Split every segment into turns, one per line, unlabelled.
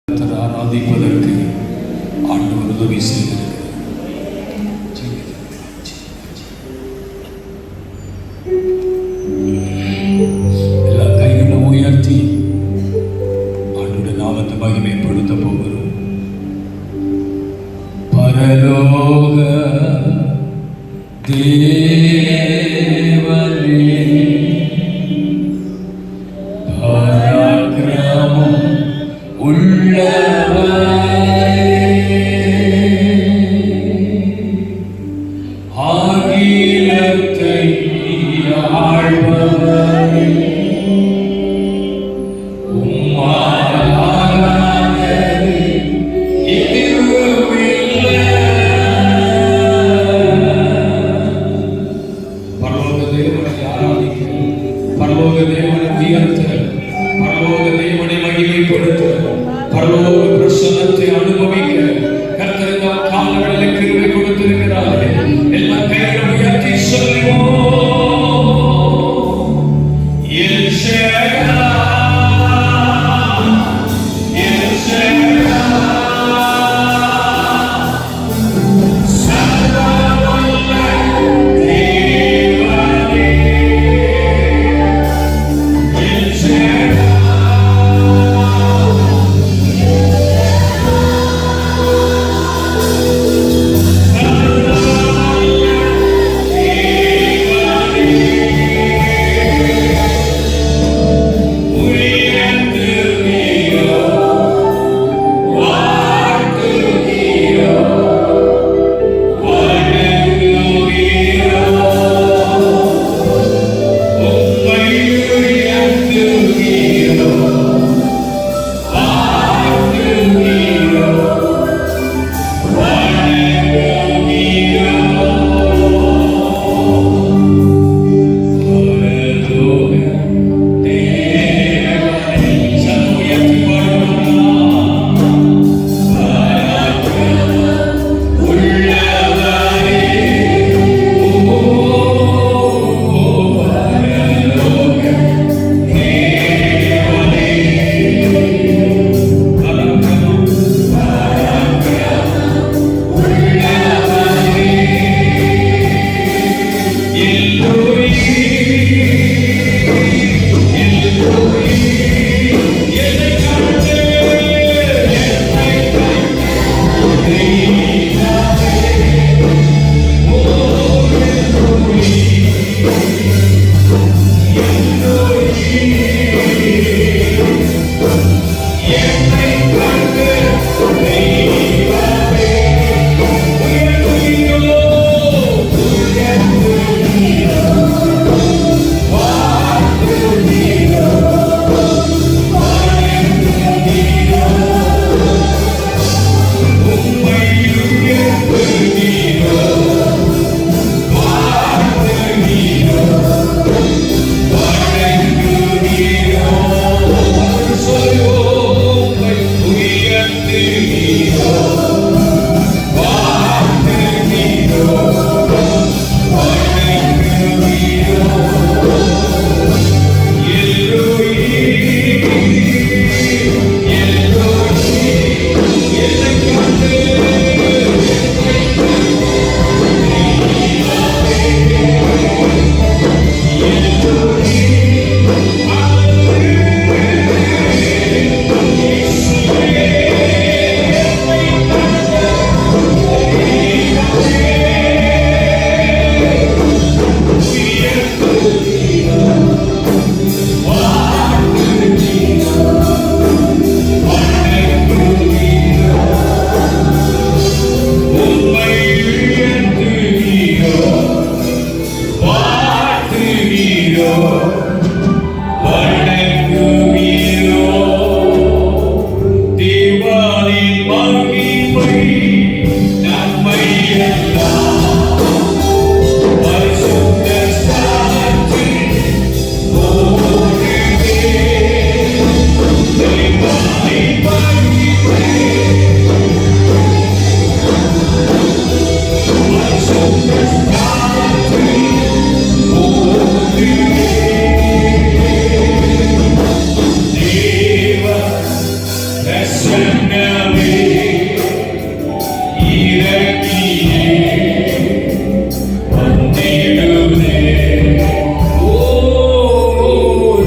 ஆராதிப்பதற்கு ஆண்டவர் உதவி செய்திருக்கிறார். எல்லா கைகளும் உயர்த்தி ஆண்டோட நாமத்தை மகிமைப்படுத்த போகிறோம். பரலோக தேவனே பராக்கிரமம் ஆகிலத்தை ஆழ்பவரே உம்மாலானது எதுவுமில்லை. பரலோக தேவனை ஆராதிக்க, பரலோக தேவனை உயர்த்த, பரலோக தேவனை மகிமைப்படுத்த, பரலோக பிரசன்னத்தை அனுபவிக்க கர்த்தர் இந்த காலங்களில் கிருபை கொடுத்திருக்கிறார். எல்லா கைகளும் உயர்த்தி சொல்லுவோம். எல் ஷடாய், எல் ஷடாய், சர்வவல்ல தேவனே, எல் ஷடாய். பிரசன்னமே இறங்கியே வந்திடுதே. ஓ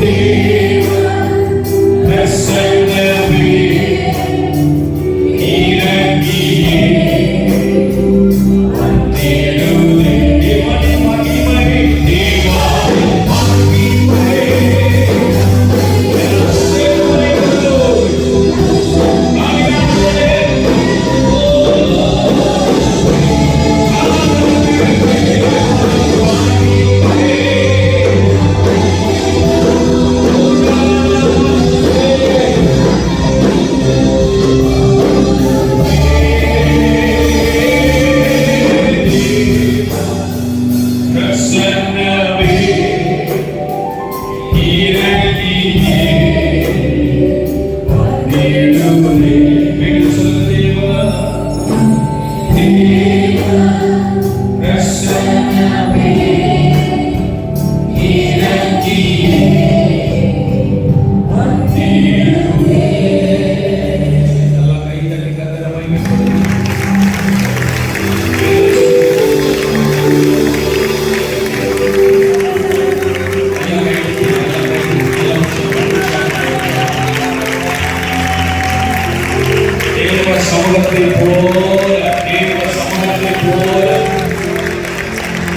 தேவ பிரசன்னமே இறங்கியே வந்திடுதே. தேவனே மகிமை, தேவனே மகிமை.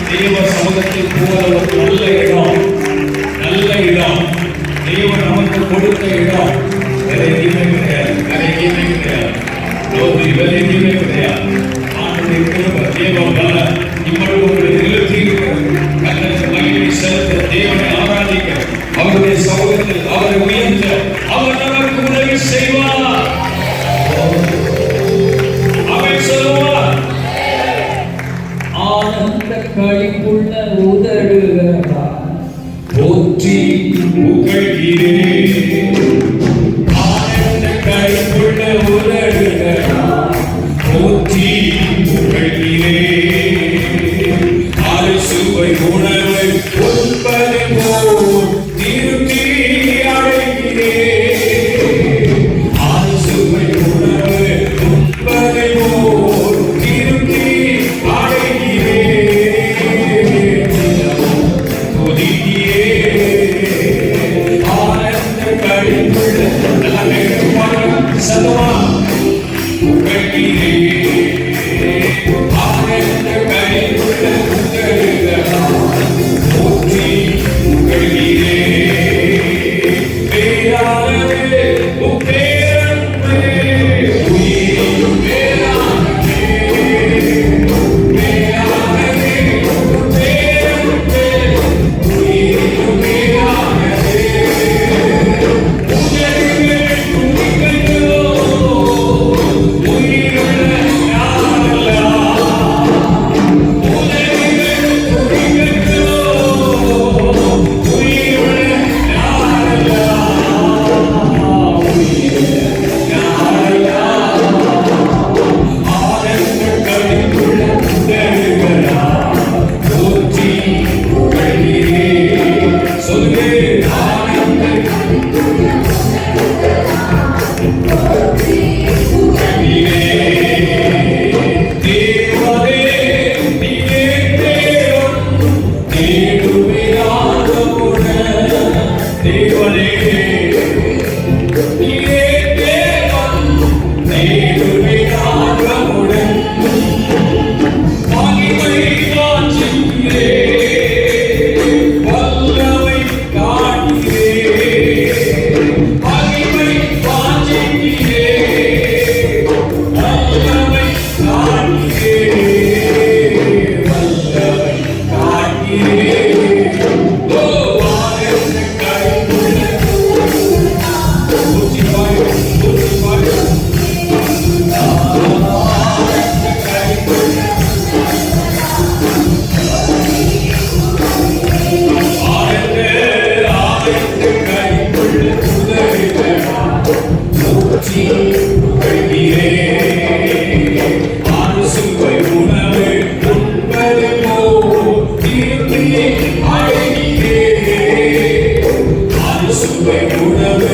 தேவ சமூகத்தில் போல ஒரு நல்ல இடம் தேவன் நமக்கு கொடுத்த இடம். வேற எதுவுமே கிடையாது. வேற எதுவுமே கிடையாது. ஆண்டுடைய கிருபை, தேவ பலம் இப்பொழுது உங்களை நிறுத்தி கர்த்தருக்கு மகிமை செலுத்த, தேவனை ஆராதிக்க, அவருடைய சமூகத்தில் அவரை உயர்த்த, அவர் நமக்கு உதவி செய்வார். அவர் சொல்லுவார், ஆனந்த களிப்புள்ள உதடுகளால் போற்றி புகழ்கிறேன். ஆனந்த களிப்புள்ள உதடுகளால் போற்றி புகழ்கிறேன். அறுசுவை உணவை உண்பது போல் திருப்பி அழைக்கிறேன். அறுசுவை உணவை உண்பது போல் திருப்பி உணவு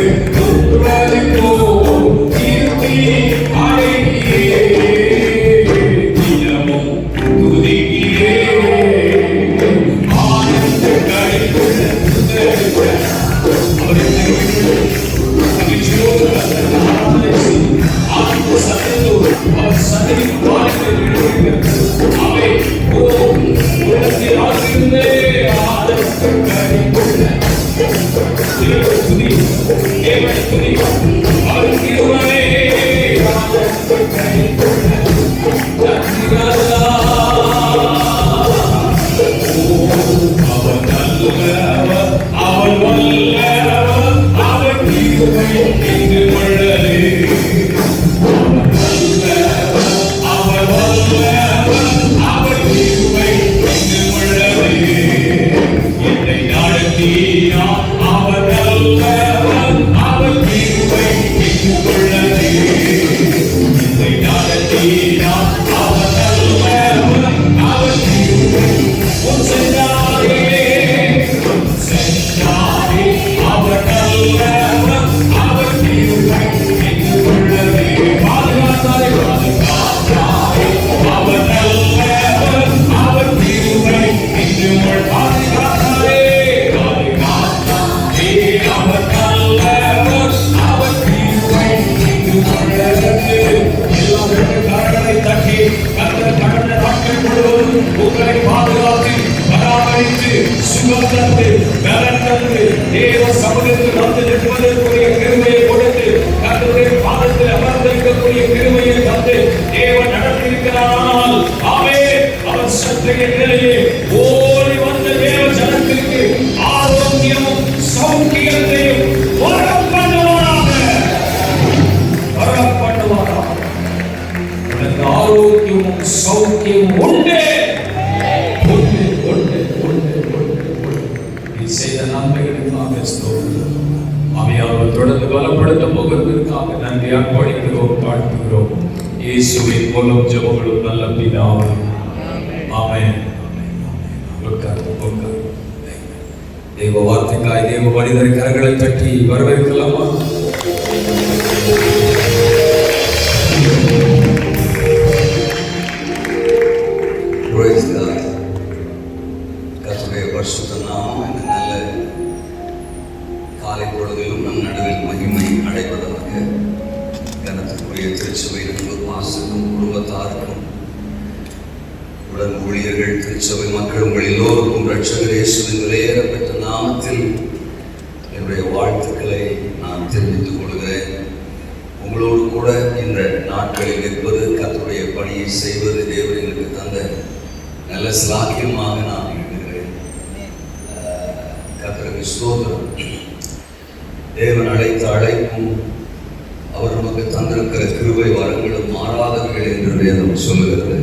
துதி. அவர் கிருபை நன்றி ராஜா. அவர் நல்லவர், அவர் வல்லவர், அவர் கிருபை என்று உள்ளது. அவர் வல்லவர், அவர் கிருபை என்று உள்ளது. என்னை நடத்தினார், அவர் நல்லவர், அவர் கிருபை என்று உள்ளது. என்னை நடத்தினார், அவர் நல்லவர், அவர் கிருபை செஞ்சாரே, அவர் நல்லவர், அவர் கிருபை என்று உள்ளது. பாதுகாத்தாரே, பாதுகாத்தாரே, அவர் நல்லவர், அவர் கிருபை என்று பாதுகாத்தாரே, பாதுகாத்தாரே, அவர் நல்லவர், அவர் கிருபை என்று உள்ளது. எல்லாரும் கரங்களை தட்டி கர்த்தர் கடந்த நாட்கள் முழுவதும் உங்களை பாதுகாத்து பராமரித்து சுகம் தந்து பலன் தந்து தேவ சமூகத்தில் வந்து நிற்பதற்குரிய கிருபையை கொடுத்து கர்த்தருடைய பாதத்தில் அமர்ந்திருக்கக்கூடிய கிருபையை தந்து தேவன் நடத்தியிருக்கிறானால் ஆமென். அவர் சத்திய நிலையே ஓடி வந்த தேவ ஜனத்திற்கு ஆரோக்கியமும் சௌக்கியத்தையும் வரம் பண்ணுவாராக, வரம் பண்ணுவாராக. உனக்கு ஆரோக்கியமும் சௌக்கியமும் உண்டு. செய்த நன்மைகளுக்காக ஸ்தோத்திரம். ஆவியானவர் தொடர்ந்து பலப்படுத்த போகிறதற்காக நன்றி அர்ப்பணிக்கிறோம், தாழ்த்துகிறோம். இயேசுவின் மூலம் ஜெபங்களும் நல்ல பிதாவே. ஆமென். தேவ வார்த்தைக்காய் தேவ மனிதர் கரங்களை தட்டி வரவேற்கலாமா?
கர்த்தருடைய பரிசுத்த நாமம் இந்த நல்ல காலை பொழுதிலும் நம் நடுவில் மகிமை அடைவதற்கு கனத்துக்குரிய திருச்சபையிலும் பாசனும் குடும்பத்தாருக்கும் உடன் ஊழியர்கள் திருச்சபை மக்கள் உங்கள் எல்லோருக்கும் இரட்சகர் இயேசுவின் விலையேறப்பட்ட நாமத்தில் என்னுடைய வாழ்த்துக்களை நான் தெரிவித்துக் கொள்கிறேன். உங்களோடு கூட இந்த நாட்களில் நிற்பது, கர்த்தருடைய பணியை செய்வது தேவன் எங்களுக்கு தந்த நல்ல சிலாக்கியமாக நான் எண்ணுகிறேன். கர்த்தருக்கு ஸ்தோத்திரம். தேவன் அழைத்த அழைப்பும் அவர் நமக்கு தந்திருக்கிற கிருபை வரங்களும் மாறாதவர்கள் என்று வேதம் சொல்லுகிறது.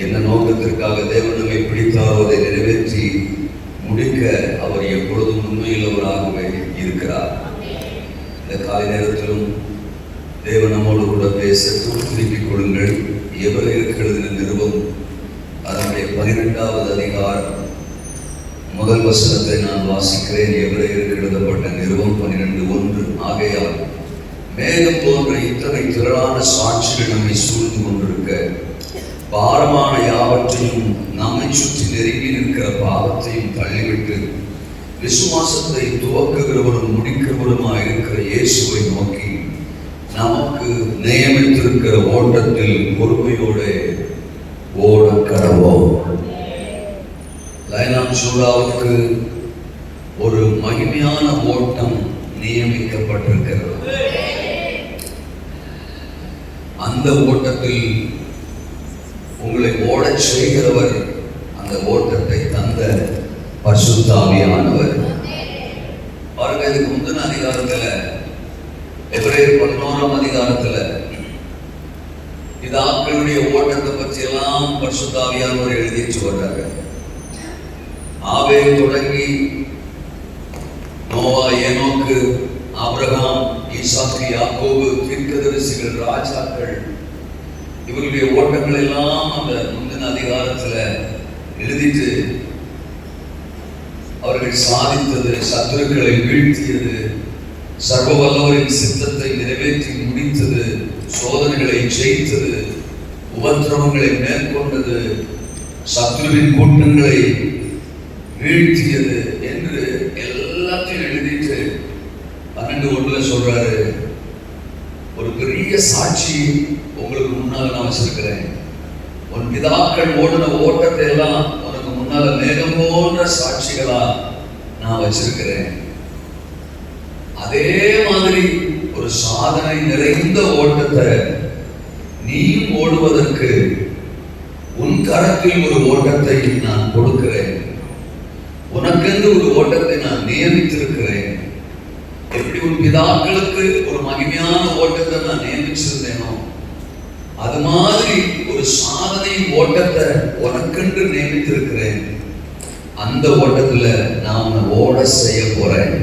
என்ன நோக்கத்திற்காக தேவன் நம்மை பிடித்தாரோ அதை நிறைவேற்றி முடிக்க அவர் எப்பொழுதும் உண்மையுள்ளவராகவே இருக்கிறார். இந்த காலை நேரத்திலும் தேவன் நம்மோடு கூட பேச திருப்பிக் கொள்ளுங்கள். எபிரேயருக்கு எழுதின நிருபம் அதனுடைய 12வது அதிகாரம் முதல் வசனத்தை நான் வாசிக்கிறேன். எபிரேயருக்கு எழுதப்பட்ட நிருபம் 12:1. ஆகையால் மேகம் போன்ற இத்தனை திரளான சாட்சிகள் நம்மை சூழ்ந்து கொண்டிருக்க பாரமான யாவற்றையும் நம்மை சுற்றி நெருங்கி நிற்கிற பாவத்தையும் தள்ளிவிட்டு விசுவாசத்தை துவக்குகிறவரும் முடிக்கிறவருமாய் இருக்கிற இயேசுவை நோக்கி நமக்கு நியமித்திருக்கிற ஓட்டத்தில் பொறுமையோடு ஓட கடவோம். லைனாம் சூடாவுக்கு ஒரு மகிமையான ஓட்டம் நியமிக்கப்பட்டிருக்கிறது. அந்த ஓட்டத்தில் உங்களை ஓடச் செய்கிறவர், அந்த ஓட்டத்தை தந்த பரிசுத்த ஆவியானவர். பாருங்க, இதுக்கு முந்தின அதிகாரத்துல எபிரேயர் 11ஆம் அதிகாரத்துல பிதாக்களுடைய ஓட்டத்தை பற்றி எல்லாம் பரிசுத்த ஆவியானவர் எழுதிட்டு வர்றாரு. ஆபேல் தொடங்கி நோவா, ஏனோக்கு, ஆபிரகாம், ஈசாக்கு, யாக்கோபு, தீர்க்கதரிசிகள், ராஜாக்கள், இவர்களுடைய ஓட்டங்கள் எல்லாம் அந்த முந்தின அதிகாரத்துல எழுதிட்டு அவர்கள் சாதித்தது, சத்துருக்களை வீழ்த்தியது, சர்வ வல்லவரின் சித்தத்தை நிறைவேற்றி முடித்தது, சோதனைகளை ஜெயித்தது, உபத்திரவங்களை மேற்கொண்டது, சத்துருவின் கூட்டங்களை வீழ்த்தியது என்று எல்லாத்தையும் எழுதிட்டு 12:1 சொல்றாரு, ஒரு பெரிய சாட்சி உங்களுக்கு முன்னால நான் வச்சிருக்கிறேன். உன் பிதாக்கள் ஓடின ஓட்டத்தை எல்லாம் உனக்கு முன்னால மேகம் போன்ற சாட்சிகளா நான் வச்சிருக்கிறேன். அதே மாதிரி ஒரு சாதனை நிறைந்த ஓட்டத்தை நீ ஓடுவதற்கு உன் கரத்தில் ஒரு ஓட்டத்தை நான் கொடுக்கிறேன். உனக்கென்று ஒரு ஓட்டத்தை நான் நியமித்திருக்கிறேன். எப்படி உன் பிதாக்களுக்கு ஒரு மகிமையான ஓட்டத்தை நான் நியமிச்சிருந்தேனோ அது மாதிரி ஒரு சாதனை ஓட்டத்தை உனக்கென்று நியமித்திருக்கிறேன். அந்த ஓட்டத்துல நான் ஓட செய்ய போறேன்.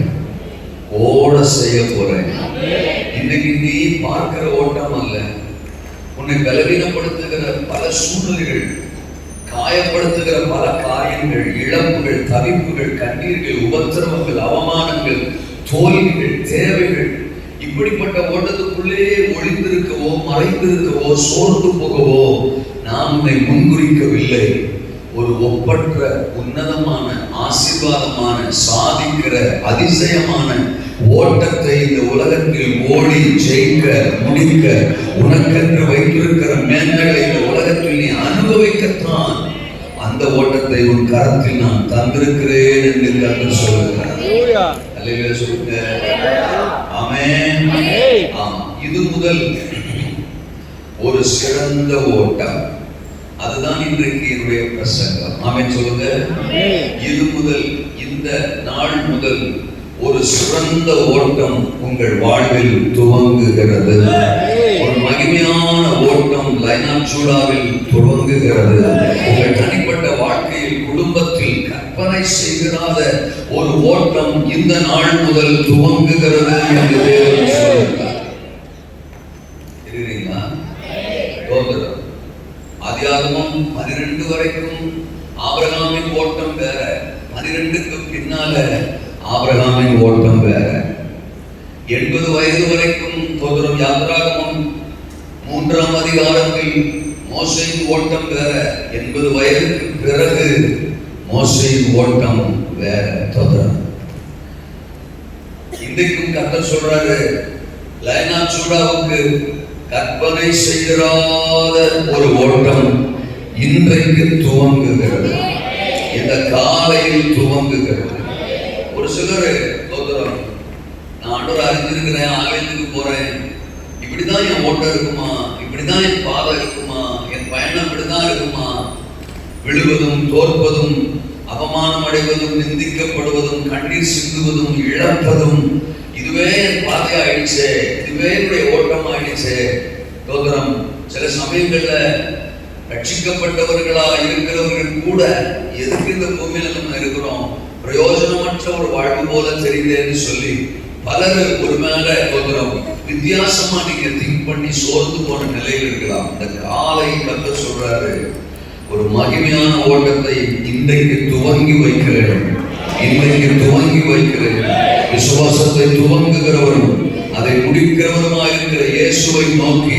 இன்னைக்கு நீ பார்க்கிற ஓட்டம் அல்ல, உன்னை பலவீனப்படுத்துகிற பல சூழ்நிலைகள், காயப்படுத்துகிற பல காரியங்கள், இழப்புகள், தவிப்புகள், கண்ணீர்கள், உபத்திரவங்கள், அவமானங்கள், தோல்விகள், தேவைகள், இப்படிப்பட்ட ஓட்டத்துக்குள்ளே ஒளிந்திருக்கவோ மறைந்திருக்கவோ சோர்ந்து போகவோ நாம் உன்னை முன்குறிக்கவில்லை. ஒரு ஒப்பற்ற உன்னதமான ஆசீர்வாதமான சாதிக்கிற அதிசயமான ஓட்டத்தை இந்த உலகத்தில் ஓடி ஜெயிக்க முடிக்க உனக்கென்று வைத்திருக்கிற மேன்மைகளை இந்த உலகத்தில் நீ அனுபவிக்கத்தான் அந்த ஓட்டத்தை உன் கரத்தில் நான் தந்திருக்கிறேன் என்று கர்த்தர் சொல்லுகிறார். அல்லேலூயா சொல்லுங்க. ஆமென். ஆமா, இது முதல் ஒரு சிறந்த ஓட்டம். அதுதான் இன்றைக்கு என்னுடைய பிரசங்கம். ஆமென் சொல்லுங்க. இது முதல், இந்த நாள் முதல் ஒரு சிறந்த ஓட்டம் உங்கள் வாழ்வில் துவங்குகிறது. ஒரு மகிமையான ஓட்டம் லைனாச்சூடாவில் துவங்குகிறது. உங்கள் தனிப்பட்ட வாழ்க்கையில், குடும்பத்தில் கற்பனை செய்கிறாத ஒரு ஓட்டம் இந்த நாள் முதல் துவங்குகிறது என்று தேவன் சொல்கிறார். இருக்கிறீங்களா? தோன்றுகிறோம். ஆதியாகமம் 12 வரைக்கும் ஆபிரகாமின் ஓட்டம் வேற, 12க்கு பின்னால ஆபிரகாமின் ஓட்டம் வேற. 80 வயது வரைக்கும் தோன்றும் யாத்திராகமம் 3ஆம் அதிகாரத்தில் மோசேயின் ஓட்டம் வேற, 80 வயதுக்கு பிறகு மோசேயின் ஓட்டம் வேற. தோன்றும் இன்றைக்கும் கர்த்தர் சொல்றாரு, லைனாச்சூடாவுக்கு கற்பனை செய்திராத ஒரு ஓட்டம் இன்றைக்கு துவங்குகிறது. இந்த காலையில் துவங்குகிறது. ஒரு சிலர் தோத்துறோம், நான் ஆண்டவரை அறிஞ்சிருக்கிறேன், ஆலயத்துக்கு போறேன், இப்படிதான் என் ஓட்டம் இருக்குமா, இப்படிதான் என் பாதை இருக்குமா, என் பயணம் இப்படிதான் இருக்குமா, விழுவதும் தோற்பதும் அவமானம் அடைவதும் நிந்திக்கப்படுவதும் கண்ணீர் சிந்துவதும் இழப்பதும் இதுவே என் பாதை ஆயிடுச்சு, இதுவே என்னுடைய ஓட்டம் ஆயிடுச்சு. தோத்திரம். சில சமயங்கள்ல ரட்சிக்கப்பட்டவர்களா இருக்கிறவர்கள் கூட எதுக்கு இந்த பூமியில நம்ம இருக்கிறோம், பிரயோஜனமற்ற ஒரு வாழ்வு போல தெரியுதுன்னு சொல்லி பலர் ஒரு மேல தோத்திரம் வித்தியாசமா நீங்க திங்க் பண்ணி சோர்ந்து போன நிலையில் இருக்கலாம். இந்த காலை கர்த்தர் சொல்றாரு, ஒரு மகிமையான ஓட்டத்தை இன்றைக்கு துவங்கி வைக்கிறேன். இன்றைக்கு துவங்கி வைக்கிறேன். விசுவாசத்தை துவங்குகிறவரும் அதை முடிக்கிறவருமா இருக்கிற இயேசுவை நோக்கி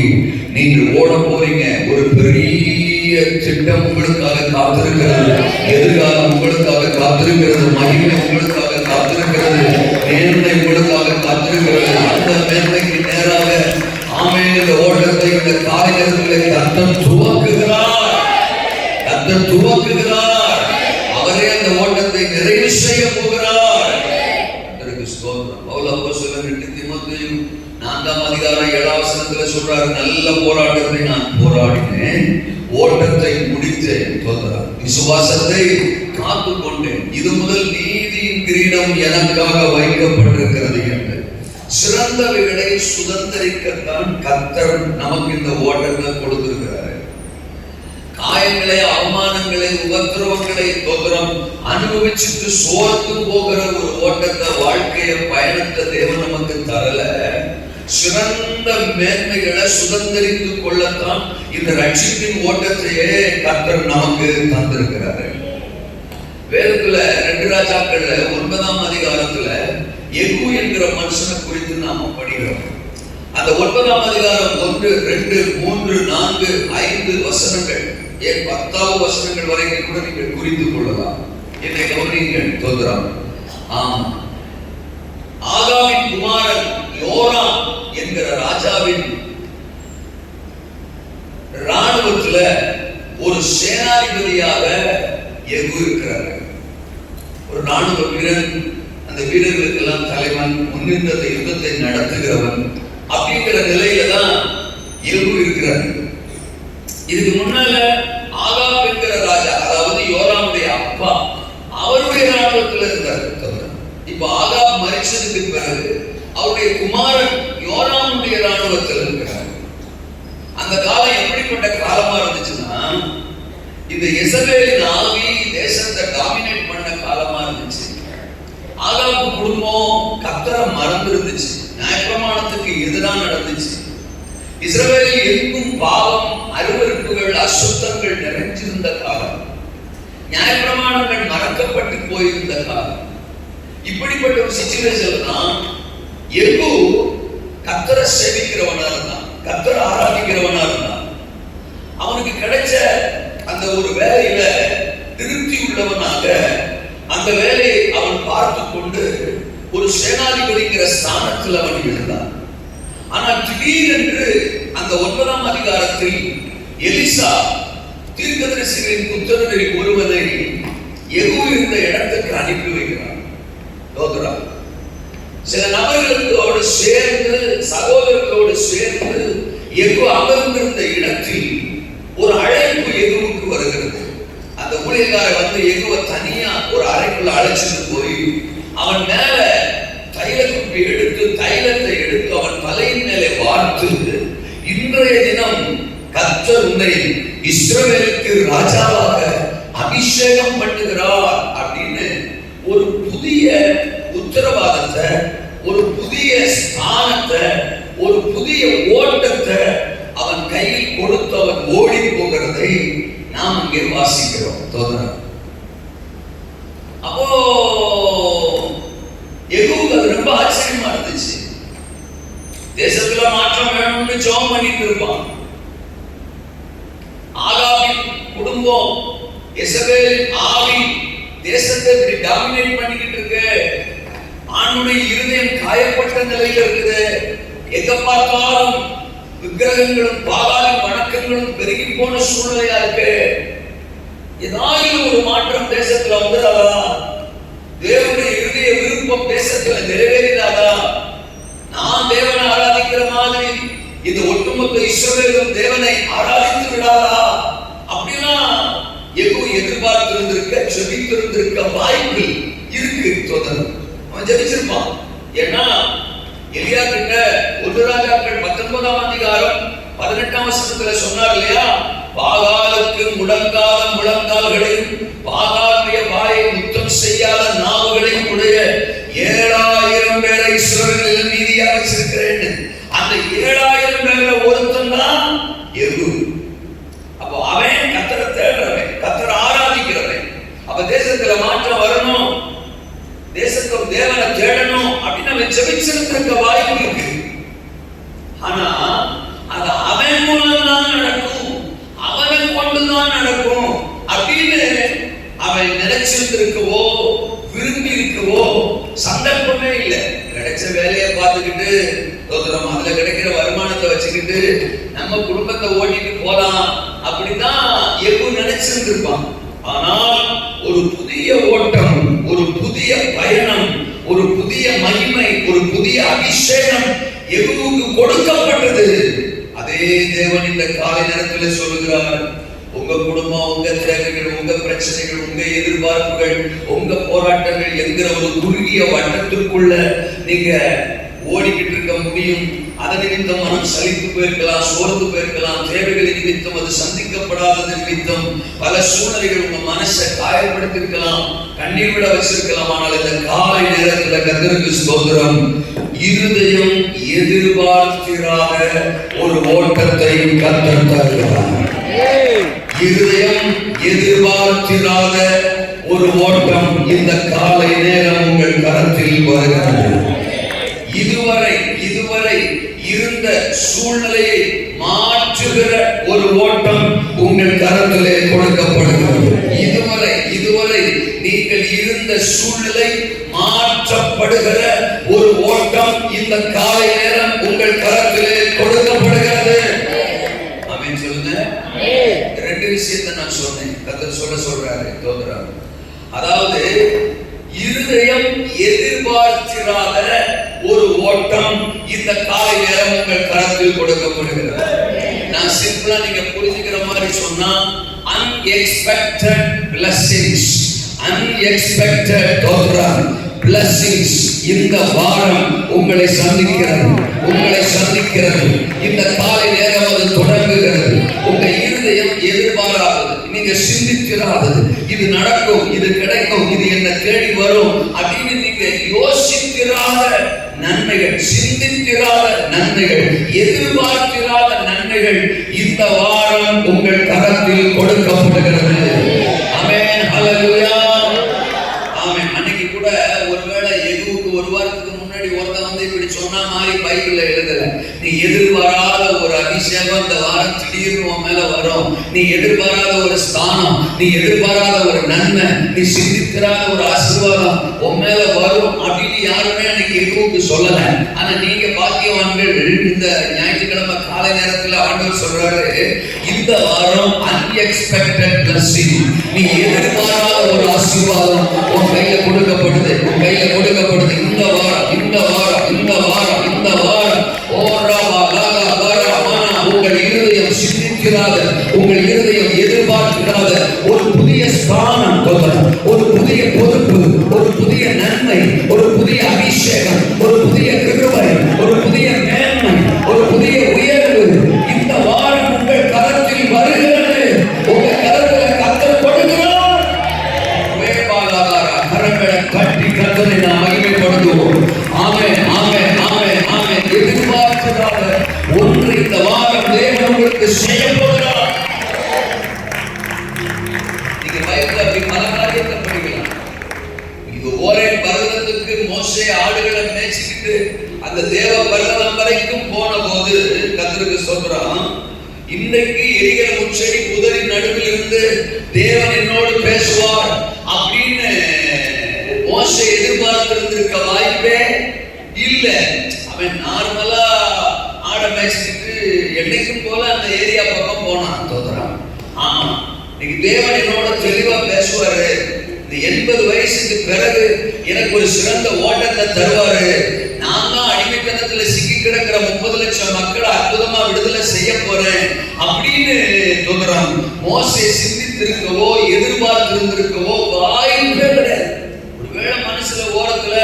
நீங்கள் ஓட போறீங்க. ஒரு பெரிய திட்டம் உங்களுக்காக காத்திருக்கிறது. எதிர்காலம் உங்களுக்காக காத்திருக்கிறது. மகிமை உங்களுக்காக காத்திருக்கிறது. மேன்மை உங்களுக்காக காத்திருக்கிறது. அந்த மேன்மைக்கு நேராக ஆமென் இந்த ஓட்டத்தை இந்த காரியத்திலே கர்த்தர் துவக்குகிறார். கர்த்தர் துவக்குகிறார். அவரே அந்த ஓட்டத்தை நிறைவு செய்ய போகிறார். பவுல் அப்போஸ்தலன் 2 தீமோத்தேயு 4ஆம் அதிகாரம் 7ஆம் வசனத்துல சொல்றாரு, நல்ல போராட்டத்தை நான் போராடினேன், ஓட்டத்தை முடித்தேன், விசுவாசத்தை காத்துக் கொண்டேன், இது முதல் நீதியின் கிரீடம் எனக்காக வைக்கப்பட்டிருக்கிறது என்று. சிறந்தவைகளை சுதந்திரிக்கத்தான் கர்த்தர் நமக்கு இந்த ஓட்டத்தை கொடுத்திருக்கிறார். காயங்களை, அவமானங்களை, உபத்திரவங்களை தோத்திரம் அனுபவிச்சுட்டு சோர்ந்து போகிற ஒரு ஓட்டத்தை, வாழ்க்கைய பயணத்தை தேவன் நமக்கு தரல. சிறந்த மேன்மைகளை சுதந்திரித்துக் கொள்ளத்தான் இந்த ரட்சிப்பின் ஓட்டத்தையே கர்த்தர் நமக்கு தந்திருக்கிறாரு. வேதத்துல 2 ராஜாக்கள்ல 9ஆம் அதிகாரத்துல யெகூ என்கிற மனுஷனை குறித்து நாம படிக்கிறோம். அந்த 9ஆம் அதிகாரம் 1, 2, 3, 4, 5 வசனங்கள், 10ஆவது வசனங்கள் வரைக்கும் கூட நீங்கள் குறித்துக் கொள்ளலாம். என்னை கவனியுங்கள் தோத்திரம். ஆம், ஆகாவின் குமாரன் யோராம் என்கிற ராஜாவின் ராணுவத்துல ஒரு சேனாதிபதியாக யெகூ இருக்கிறார். ஒரு ராணுவ வீரன் அந்த வீரர்களுக்கெல்லாம் தலைவன், முன்னின்று அந்த யுத்தத்தை நடத்துகிறவன் அப்படிங்கிற நிலையில தான் யெகூ இருக்கிறார். இதுக்கு முன்னால ஆகாப் என்கிற ராஜா, அதாவது யோராமுடைய அப்பா, அவருடைய ராணுவத்தில் இருந்தார். இப்ப ஆகாப் மரிச்சதுக்கு பிறகு அவருடைய குமாரன் யோராமுடைய ராணுவத்தில் இருக்கிறார். அந்த காலம் எப்படிப்பட்ட காலமா இருந்துச்சுன்னா, இந்த யெசபேலின் ஆவி தேசத்தை டாமினேட் பண்ண காலமா இருந்துச்சு. ஆகாபு குடும்பம் கர்த்தரை மறந்து இருந்துச்சு, நியாயப்பிரமாணத்துக்கு எதிராக நடந்துச்சு. இஸ்ரவேலில் எங்கும் பாவம், அருவருப்புகள், அசுத்தங்கள் நிறைஞ்சிருந்த காலம், நியாயப்பிரமாணங்கள் மறக்கப்பட்டு போயிருந்த காலம். இப்படிப்பட்ட ஒரு சிச்சுவேஷன் தான் யெகூ கர்த்தரை சேவிக்கிறவனா இருந்தான், கர்த்தரை ஆராதிக்கிறவனா இருந்தான். அவனுக்கு கிடைச்ச அந்த ஒரு வேலையில திருப்தி உள்ளவனாக அந்த வேலையை அவன் பார்த்து கொண்டு ஒரு சேனாதிபதிங்கிற ஸ்தானத்தில் அவன் இருந்தான். ஆனால் திடீரென்று அந்த 9ஆம் அதிகாரத்தில் எலிசா தீர்க்கதரிசிகளின் புத்திரரில் ஒருவனை யெகூ இருந்த இடத்துக்கு அனுப்பி வைக்கிறான். சில நபர்களோடு சேர்ந்து, சகோதரர்களோடு சேர்ந்து யெகூ அமர்ந்திருந்த இடத்தில் ஒரு அழைப்பு யெகூவுக்கு வருகிறது. அந்த ஊழியக்காரர் வந்து யெகூவை தனியா ஒரு அறைக்குள்ள அழைச்சிட்டு போய் அவன் மேல தைல குப்பி எடுத்து, தைலத்தை எடுத்து அவன் தலையின் மேலே வார்த்து, இன்றைய தினம் கர்த்தர் உன்னை இஸ்ரவேலுக்கு ராஜாவாக அபிஷேகம் பண்ணுகிறார் அப்படின்னு ஒரு புதிய உத்தரவாதத்தை, ஒரு புதிய ஸ்தானத்தை, ஒரு புதிய ஓட்டத்தை அவன் கையில் கொடுத்து அவன் ஓடி போகிறதை நாம் இங்கே வாசிக்கிறோம். அப்போ யெகூவுக்கு அது ரொம்ப ஆச்சரியமா இருந்துச்சு. தேசத்துல மாற்றம் வேணும்னு ஜெபம் பண்ணிட்டு இருப்பான். ஆகாபின் குடும்பம், யெசபேலின் ஆவி தேசத்தை இப்படி டாமினேட் பண்ணிக்கிட்டு இருக்கு. ஆணுடைய இருதயம் காயப்பட்ட நிலையில இருக்குது. எங்க பார்த்தாலும் விக்கிரகங்களும் பாகாலின் வணக்கங்களும் பெருகி போன சூழ்நிலையா இருக்கு. ஏதாவது ஒரு மாற்றம் தேசத்துல வந்துடாதா? தேவனுடைய இருதய விருப்பம் தேசத்துல நிறைவேறாதா? நான் தேவனை ஆராதிக்கிற மாதிரி இந்த ஒட்டுமொத்த இஸ்ரவேலும் தேவனை ஆராதித்து விடாதா? அப்படின்னா யெகூ எதிர்பார்த்திருந்திருக்க, ஜெபித்திருந்திருக்க வாய்ப்பு இருக்கு. அவன் ஜெபிச்சிருப்பான். ஏன்னா எலியா கிட்ட 1 ராஜாக்கள் 19ஆம் அதிகாரம் 18ஆம் வசனத்துல சொன்னார் இல்லையா, பாகாலுக்கு முழங்காத முழங்கால்களையும் பாகாலுடைய வாயை முத்தம் செய்யாத நாவுகளையும் உடைய 7000 பேரை இஸ்ரவேலில் மீதியா வச்சிருக்கிறேன். அந்த 7000 பேர்ல ஒருத்தன் தான் யெகூ. அப்போ அவன் கர்த்தரை தேடுறவன், கர்த்தரை ஆராதிக்கிறவன். அப்ப தேசத்துல மாற்றம் வரணும், தேசத்துல தேவனை தேடணும் அப்படின்னு அவன் ஜெபிச்சிருக்க வாய்ப்பு இருக்கு. ஆனா அது அவன் மூலம் தான் நடக்கும், அவனை கொண்டுதான் நடக்கும் அப்படின்னு அவன் நினைச்சிருக்கவோ விரும்பி இருக்கவோ சந்தர்ப்பமே இல்லை. கிடைச்ச வேலையை பார்த்துக்கிட்டு அதுல கிடைக்கிற வருமானத்தை வச்சுக்கிட்டு நம்ம குடும்பத்தை ஓட்டிட்டு போலாம் அப்படிதான் யெகூ நினைச்சிருந்திருப்பான். ஆனால் ஒரு புதிய ஓட்டம், ஒரு புதிய பயணம், ஒரு புதிய மகிமை, ஒரு புதிய அபிஷேகம் யெகூவுக்கு கொடுக்கப்பட்டது. அதே தேவன் இந்த காலை நேரத்தில் சொல்லுகிறார், உங்க குடும்பம், உங்க தேவைகள், உங்க பிரச்சனைகள், உங்க எதிர்பார்ப்புகள், உங்க போராட்டங்கள் என்கிற ஒரு குறுகிய வட்டத்திற்குள்ள நீங்க ஓடிக்கிட்டு இருக்க முடியும். அதன் நிமித்தம் மனம் சலித்து போயிருக்கலாம், சோர்ந்து போயிருக்கலாம், தேவைகள் நிமித்தம் அது சந்திக்கப்படாதது நிமித்தம் பல சூழ்நிலைகள் உங்க மனசை காயப்படுத்திருக்கலாம், கண்ணீர் விட வச்சிருக்கலாம். ஆனால் இந்த காலை நேரத்தில் கர்த்தருக்கு ஸ்தோத்திரம், இருதயம் எதிர்பார்த்திராத ஒரு ஓட்டத்தை கர்த்தர் தருகிறார். இருதயம் எதிர்பார்த்திராத ஒரு ஓட்டம் இந்த காலை நேரம் உங்கள் கரத்தில் வருகிறது. இதுவரை இருந்த சூழ்நிலையை மாற்றுகிற ஒரு ஓட்டம் உங்கள் கரத்திலே கொடுக்கப்படுகிறது. இதுவரை நீங்கள் இருந்த சூழ்நிலை மாற்றப்படுகிற ஒரு ஓட்டம் இந்த காலை நேரம் உங்கள் கரத்திலே கொடுக்கப்படுகிறது. ஆமென் சொல்லுங்க. ரெண்டு விஷயத்தை நான் சொன்னேன், கர்த்தர் சொல்றாரு. அதாவது இருதயம் எதிர்பார்த்திராத எதிர்பார்க்கிறாத ஒரு ஓட்டம் இந்த காலை நேரம் உங்கள் கரத்தில் கொடுக்கப்படுகிறது. நான் சிம்பிளா நீங்க புரிஞ்சுக்கிற மாதிரி சொன்னா, unexpected blessings, unexpected blessings இந்த வாரம் உங்களை சந்திக்கிறது, உங்களை சந்திக்கிறது. இந்த காலை நேரம் அது தொடங்குகிறது. உங்க இருதயம் எதிர்பாராதது, நீங்க சிந்திக்கிறாதது, இது நடக்கும், இது கிடைக்கும், இது என்ன தேடி வரும் அப்படின்னு நீங்க யோசிக்கிறாத நன்மைகள், சிந்திக்கிறாத நன்மைகள், எதிர்பார்க்கிறாத நன்மைகள் இந்த வாரம் உங்கள் கரத்தில் கொடுக்கப்படுகிறது. ஆமென், ஹல்லேலூயா. ஆமென். அன்னைக்கு கூட ஒருவேளை எதுவுக்கு ஒரு வாரத்துக்கு முன்னாடி ஒருத்தன் வந்து இப்படி சொன்ன மாதிரி பைபிள்ல எழுதல. நீ எதிர்பாராத ஒரு அபிஷேகம் இந்த வாரம் திடீர்னு உன் மேல வரும். நீ எதிர்பாராத ஒரு ஸ்தானம், நீ எதிர்பாராத ஒரு நன்மை, நீ சிந்திக்கிறாத ஒரு ஆசீர்வாதம் உன் மேல வரும் அப்படின்னு யாருமே அன்னைக்கு எதுவுக்கு சொல்லல. ஆனா நீங்க பாக்கியவான்கள். இந்த ஞாயிற்றுக்கிழமை காலை நேரத்துல ஆண்டவர் சொல்றாரு, இந்த வாரம் அன்எக்ஸ்பெக்டட் பிளஸிங், நீ எதிர்பாராத ஒரு ஆசீர்வாதம் உன் கையில கொடுக்கப்படுது, உன் கையில கொடுக்கப்படுது. இந்த வாரம், இந்த வாரம், இந்த வாரம், இந்த வாரம் உங்கள் இருதயம் சிந்திக்கிறாத, உங்கள் இருதயம் எதிர்பார்க்கிறாத ஒரு புதிய ஸ்தானம், ஒரு புதிய பொறுப்பு, ஒரு புதிய நன்மை, ஒரு புதிய அபிஷேகம், ஒரு புதிய கிருபை, ஒரு புதிய மேன்மை, ஒரு புதிய உயர்வு இந்த வாரம் உங்கள் கரத்தில் வருகிறது. உங்கள் கரத்தில் கர்த்தர் கொடுக்கிறார். கரங்களை கட்டி கர்த்தரை நாம் மகிமைப்படுத்துவோம். ஆமென், ஆமென், ஆமென், ஆமென். எதிர்பார்க்கிறாத ஒன்று இந்த வாரம் தேவன் உங்களுக்கு செய்ய போகிறார். நீங்க பைபிள்ல அப்படி பல காரியத்தை படிக்கலாம். இது ஒரே பர்வதத்துக்கு மோசே ஆடுகளை மேய்ச்சிக்கிட்டு அந்த தேவ பர்வதம் வரைக்கும் போன போது கர்த்தருக்கு சொல்றான், இன்றைக்கு எரிகிற முச்செடி புதரின் நடுவில் இருந்து தேவன் என்னோடு பேசுவார் அப்படின்னு மோசே எதிர்பார்த்திருந்திருக்க வாய்ப்பே இல்ல. அவன் நார்மலா ஆடை மேய்ச்சிட்டு என்னைக்கும் போல அந்த ஏரியா பக்கம் போனான். தோதுறான். ஆமா, இன்னைக்கு தேவன் என்னோட தெளிவா பேசுவாரு. இந்த 80 வயசுக்கு பிறகு எனக்கு ஒரு சிறந்த ஓட்டத்தை தருவாரு. நான் தான் அடிமைத்தனத்துல சிக்கி கிடக்கிற 30 லட்சம் மக்களை அற்புதமா விடுதலை செய்ய போறேன் அப்படின்னு தோதுறான். மோசே சிந்தித்திருக்கவோ எதிர்பார்த்திருந்திருக்கவோ வாய்ப்பே கிடையாது. ஒருவேளை மனசுல ஓரத்துல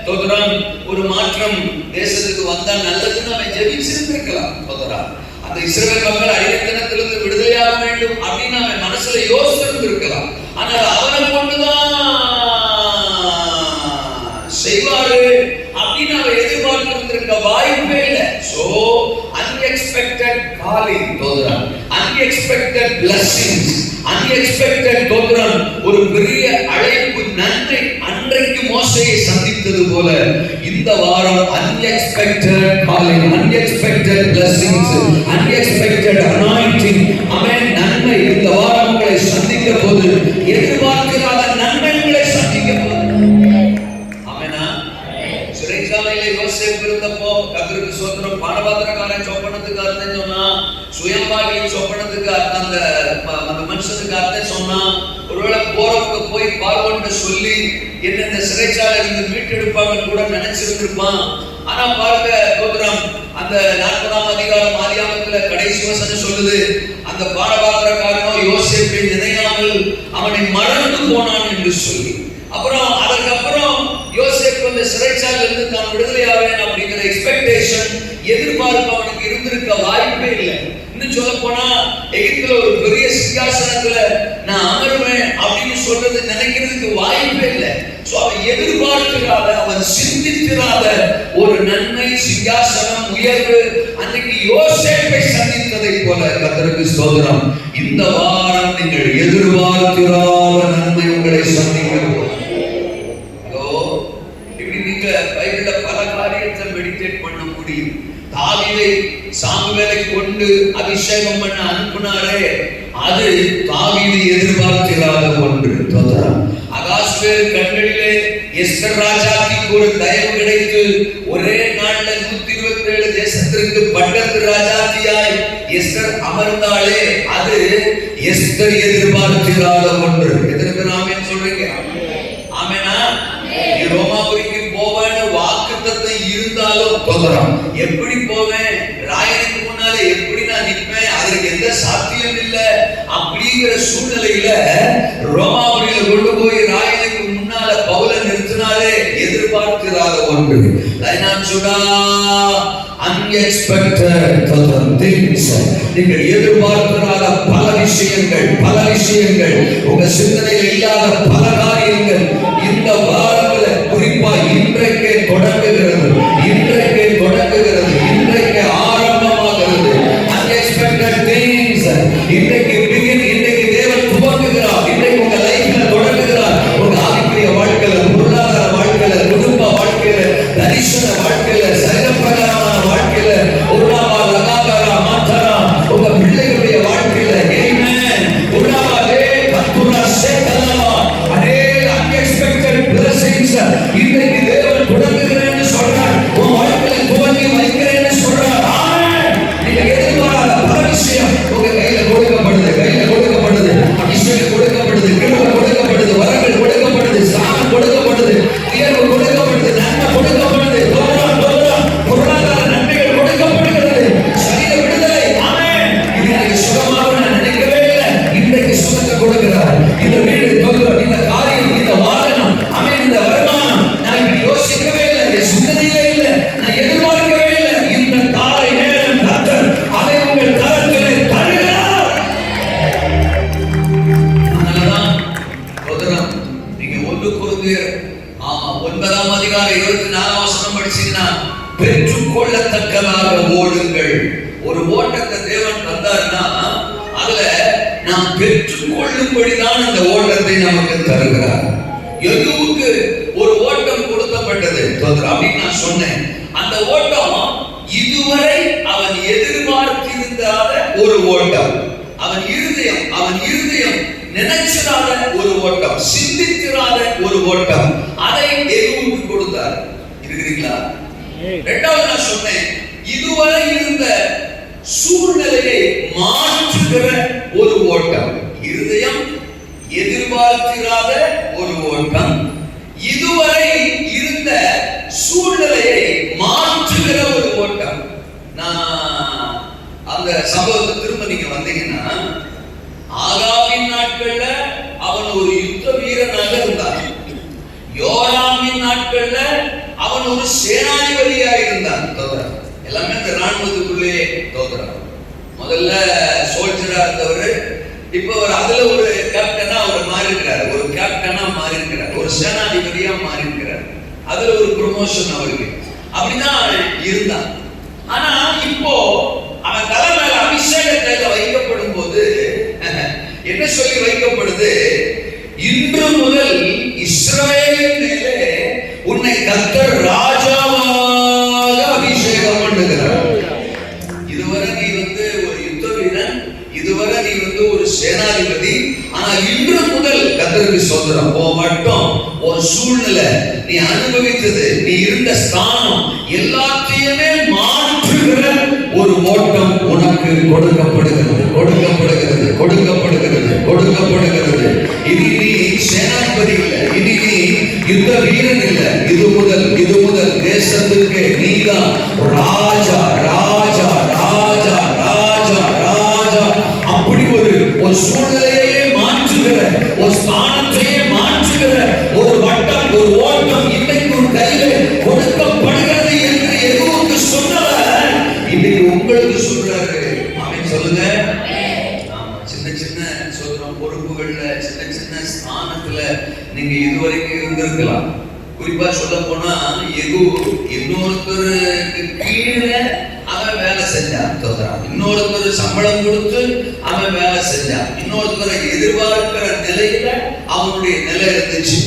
தோதுறான் ஒரு மாற்றம் தேசத்துக்கு வந்தா நல்லதுன்னு அவன் ஜெபிச்சிருந்திருக்கலாம். தோதுறான் அந்த இஸ்ரவேல் மக்கள் அடிமைத்தனத்திலிருந்து விடுதலையாக வேண்டும் அப்படின்னு அவன் மனசுல யோசிச்சிருந்திருக்கலாம். ஆனால் அவனை கொண்டுதான் செய்வாரு அப்படின்னு அவன் எதிர்பார்த்திருந்திருக்க வாய்ப்பே இல்லை. So unexpected calling தோதுறான், unexpected blessings, unexpected தோதுறான் ஒரு பெரிய அழைப்பு நன்மை அன்றைக்கு மோசேயை சந்தித்தது போல இந்த வாரம் unexpected calling, unexpected blessings, unexpected anointing, ஆமென், நன்மை இந்த வாரம் உங்களை சந்திக்க போது, எதிர்பார்க்காத நன்மை உங்களை சந்திக்க போது. ஆமெனா. சிறைச்சாலையில யோசேப்பு இருந்தப்போ கர்த்தருக்கு ஸ்தோத்திரம், பானபாத்திரக்காரன் சொப்பனத்துக்கு அர்த்தம் சொன்னா, சுயம்பாகியின் சொப்பனத்துக்கு அந்த மனுஷனுக்கு அர்த்தம் சொன்னா, ஒருவேளை போறவங்க போய் பார்வோன்ட்ட சொல்லி என்ன இந்த சிறைச்சாலை இருந்து மீட்டெடுப்பாங்கன்னு கூட நினைச்சிருந்திருப்பான். ஆனா பாருங்க தோதுறான், அந்த 40ஆம் அதிகாரம் ஆதியாகமத்துல கடைசி வசனம் சொல்லுது, அந்த பானபாத்திரக்காரனோ யோசேப்பை நினையாமல் அவனை மறந்து போனான் என்று சொல்லி. அப்புறம் அதற்கப்புறம் யோசேப்பு அந்த சிறைச்சாலையில இருந்து தான் விடுதலை ஆவேன் அப்படிங்கிற எக்ஸ்பெக்டேஷன், எதிர்பார்ப்பு அவனுக்கு இருந்திருக்க வாய்ப்பே இல்லை. இன்னும் சொல்ல போனா எகிப்துல ஒரு பெரிய சிங்காசனத்துல நான் அமருவேன் அப்படின்னு சொல்றது நினைக்கிறதுக்கு வாய்ப்பே இல்லை. சோ அவன் எதிர்பார்க்கிறாத, அவன் சிந்திக்கிறாத ஒரு நன்மை, சிங்காசனம், உயர்வு அன்னைக்கு யோசேப்பை சந்தித்ததை போல கர்த்தருக்கு ஸ்தோத்திரம், இந்த வாரம் நீங்கள் எதிர்பார்க்கிறாத நன்மை உங்களை சந்திக்க. பைபிள்ல பல காரியத்தை மெடிடேட் பண்ண முடியும். தாவீதை சாமுவேலை கொண்டு அபிஷேகம் பண்ண அனுப்புனாரே, அது தாவீது எதிர்பார்க்கிறாத ஒன்று. அகாஸ்வேரு கண்களிலே எஸ்தர் ராஜாத்திக்கு ஒரு தயவு கிடைத்து ஒரே நாள்ல 127 தேசத்திற்கு பட்டத்து ராஜாத்தியாய் எஸ்தர் அமர்ந்தாளே, அது எஸ்தர் எதிர்பார்க்கிறாத ஒன்று. எதற்கு ஆமென் சொல்றீங்க? ஆமெனா. நீ ரோமாபுரிக்கு போவேன்னு வாக்கு இருந்தாலும் தோதரம் எப்படி போவேன், ராயனுக்கு முன்னால எப்படி நான் நிற்பேன், அதற்கு எந்த சாத்தியம் இல்லை அப்படிங்கிற சூழ்நிலையில ரோமாபுரியில கொண்டு போய் ராயனுக்கு முன்னால பவுலை நிறுத்தினாலே எதிர்பார்க்கிறாத ஒன்று unexpected things. நீங்கள் எதிர்பார்க்கிறாத பல விஷயங்கள் உங்க சிந்தனையில் இல்லாத பல காரியங்கள் இந்த வாரத்துல குறிப்பா இன்றைக்கு தொடங்குகிறது, இன்றைக்கு ஆரம்பமாகிறது. Unexpected things. இன்றைக்கு தேவன் துவங்குகிறார். இன்றைக்கு உங்க லைஃப்ல தொடங்குகிறார். உங்க ஆவிக்குரிய வாழ்க்கையில, பொருளாதார வாழ்க்கையில, குடும்ப வாழ்க்கையில, தரிசன வாழ்க்கையில, சரீரப்பிரகாரமான வாழ்க்கையில, உங்க பிள்ளைகளுடைய வாழ்க்கையில இன்றைக்கு தேவன் தொடங்குகிறேன்னு சொல்றார். உன் வாழ்க்கையில துவங்கி வைக்கிறேன்னு சொல்றார். நீங்க எதிர்பாராத பல விஷயம் உங்க கையில கொடுக்கப்படுது, அபிஷேகம் கொடுக்கப்படுது, கிருபை கொடுக்கப்படுது, வரங்கள் கொடுக்கப்படுது, ஸ்நானம் கொடுக்கப்படுது, உயர்வு கொடுக்கப்படுது, நன்மை கொடுக்கப்படுது, பொருளாதார நன்மைகள் கொடுக்கப்படுகிறது, சரீர விடுதலை. ஆமென். இன்னைக்கு சுகமாக நான் நினைக்கவே இல்லை, இன்றைக்கு சுகத்தை கொடுக்கிறார். இந்த வீடு, இந்த காரியம், இந்த வாகனம், ஆமென், இந்த வருமானம் நான் இப்படி யோசிக்கவே இல்லை, என் சிந்தனையிலே இல்லை, நான் எதிர்பார்க்கவே இல்லை. இந்த காலை நேரம் கர்த்தர் அதை உங்கள் கரத்திலே தருகிறார். அதனாலதான் நீங்க 1 கொரிந்தியர் 9ஆம் அதிகாரம் 24ஆம் வசனம் படிச்சீங்கன்னா, பெற்றுக்கொள்ளத்தக்கதாக ஓடுங்கள். ஒரு ஓட்டத்தை தேவன் தந்தார்னா அதுல நாம் பெற்றுக்கொள்ளும்படிதான் அந்த ஓட்டத்தை நமக்கு தருகிறார். யெகூவுக்கு ஒரு ஓட்டம் கொடுக்கப்பட்டது அப்படின்னு நான் சொன்னேன். அந்த ஓட்டம் இதுவரை அவன் எதிர்பார்த்திருந்தாத ஒரு ஓட்டம். அவன் இருதயம் நினைச்சிராத ஒரு ஓட்டம், சிந்தித்திராத ஒரு ஓட்டம். அதை யெகூவுக்கு கொடுத்தார். இருக்கிறீங்களா? இரண்டாவது நான் சொன்னேன், இதுவரை இருந்த சூழ்நிலையை மாற்றுகிற ஒரு ஓட்டம். இருதயம் எதிர்பார்த்திராத ஒரு ஓட்டம், இதுவரை இருந்த சூழ்நிலையை மாற்றுகிற ஒரு ஓட்டம். நான் அந்த சம்பவத்தை திரும்ப நீங்க வந்தீங்கன்னா, ஆகாபின் நாட்கள்ல அவன் ஒரு யுத்த வீரனாக இருந்தான். யோராமின் நாட்கள்ல அவன் ஒரு சேனாதிபதியா இருந்தான். எல்லாமே இந்த ராணுவத்துக்குள்ளே முதல்ல சோல்ஜரா இருந்தவர், இப்ப அவர் அதுல ஒரு கேப்டனா அவர் மாறி இருக்கிறார், ஒரு சேனாதிபதியா மாறி இருக்கிறார். அதுல ஒரு ப்ரமோஷன் அவருக்கு. அப்படிதான் இருந்தான். ஆனா இப்போ அவன் தலை மேல அபிஷேகத்தை வைக்கப்படும் போது என்ன சொல்லி வைக்கப்படுது? இன்று முதல் இஸ்ரவேலின் மேலே உன்னை கர்த்தர் ராஜாவாக அபிஷேகம் பண்ணுகிறார். இதுவரை நீ ஒரு யுத்த வீரன், இதுவரை நீ ஒரு சேனாதிபதி. ஆனா இன்று முதல் கர்த்தருக்கு ஸ்தோத்திரம். மட்டும் ஒரு சூழ்நிலை, நீ அனுபவித்தது, நீ இருந்த ஸ்தானம் எல்லாத்தையுமே மாற்றுகிற ஒரு ஓட்டம் உனக்கு கொடுக்கப்படுகிறது. இனி நீ சேனாதிபதி இல்லை, இனி நீ யுத்த வீரன் இல்லை. இது முதல் தேசத்துக்கு நீதான் ராஜா. அப்படி ஒரு சூழ்நிலையே மாற்றுகிற, ஒரு ஸ்தானத்தையே மாற்றுகிற ஒரு வட்டம், ஒரு ஓட்டம் இன்னைக்கு ஒரு கையில கொடுக்கப்படுகிறது என்று யெகூவுக்கு சொன்னவர் இன்னைக்கு உங்களுக்கு சொல்றாரு. அவன் சொல்லுங்க. சின்ன பொறுப்புகள்ல, சின்ன ஸ்தானத்துல நீங்க இதுவரைக்கும் இருந்திருக்கலாம். குறிப்பா சொல்ல போனா, யெகூ இன்னொருத்தருக்கு கீழே அவன் வேலை செஞ்சான். இன்னொருத்தர் சம்பளம் கொடுத்து அவன் வேலை செஞ்சான். இன்னொருத்தரை எதிர்பார்க்கிற நிலையில அவனுடைய நிலை இருந்துச்சு.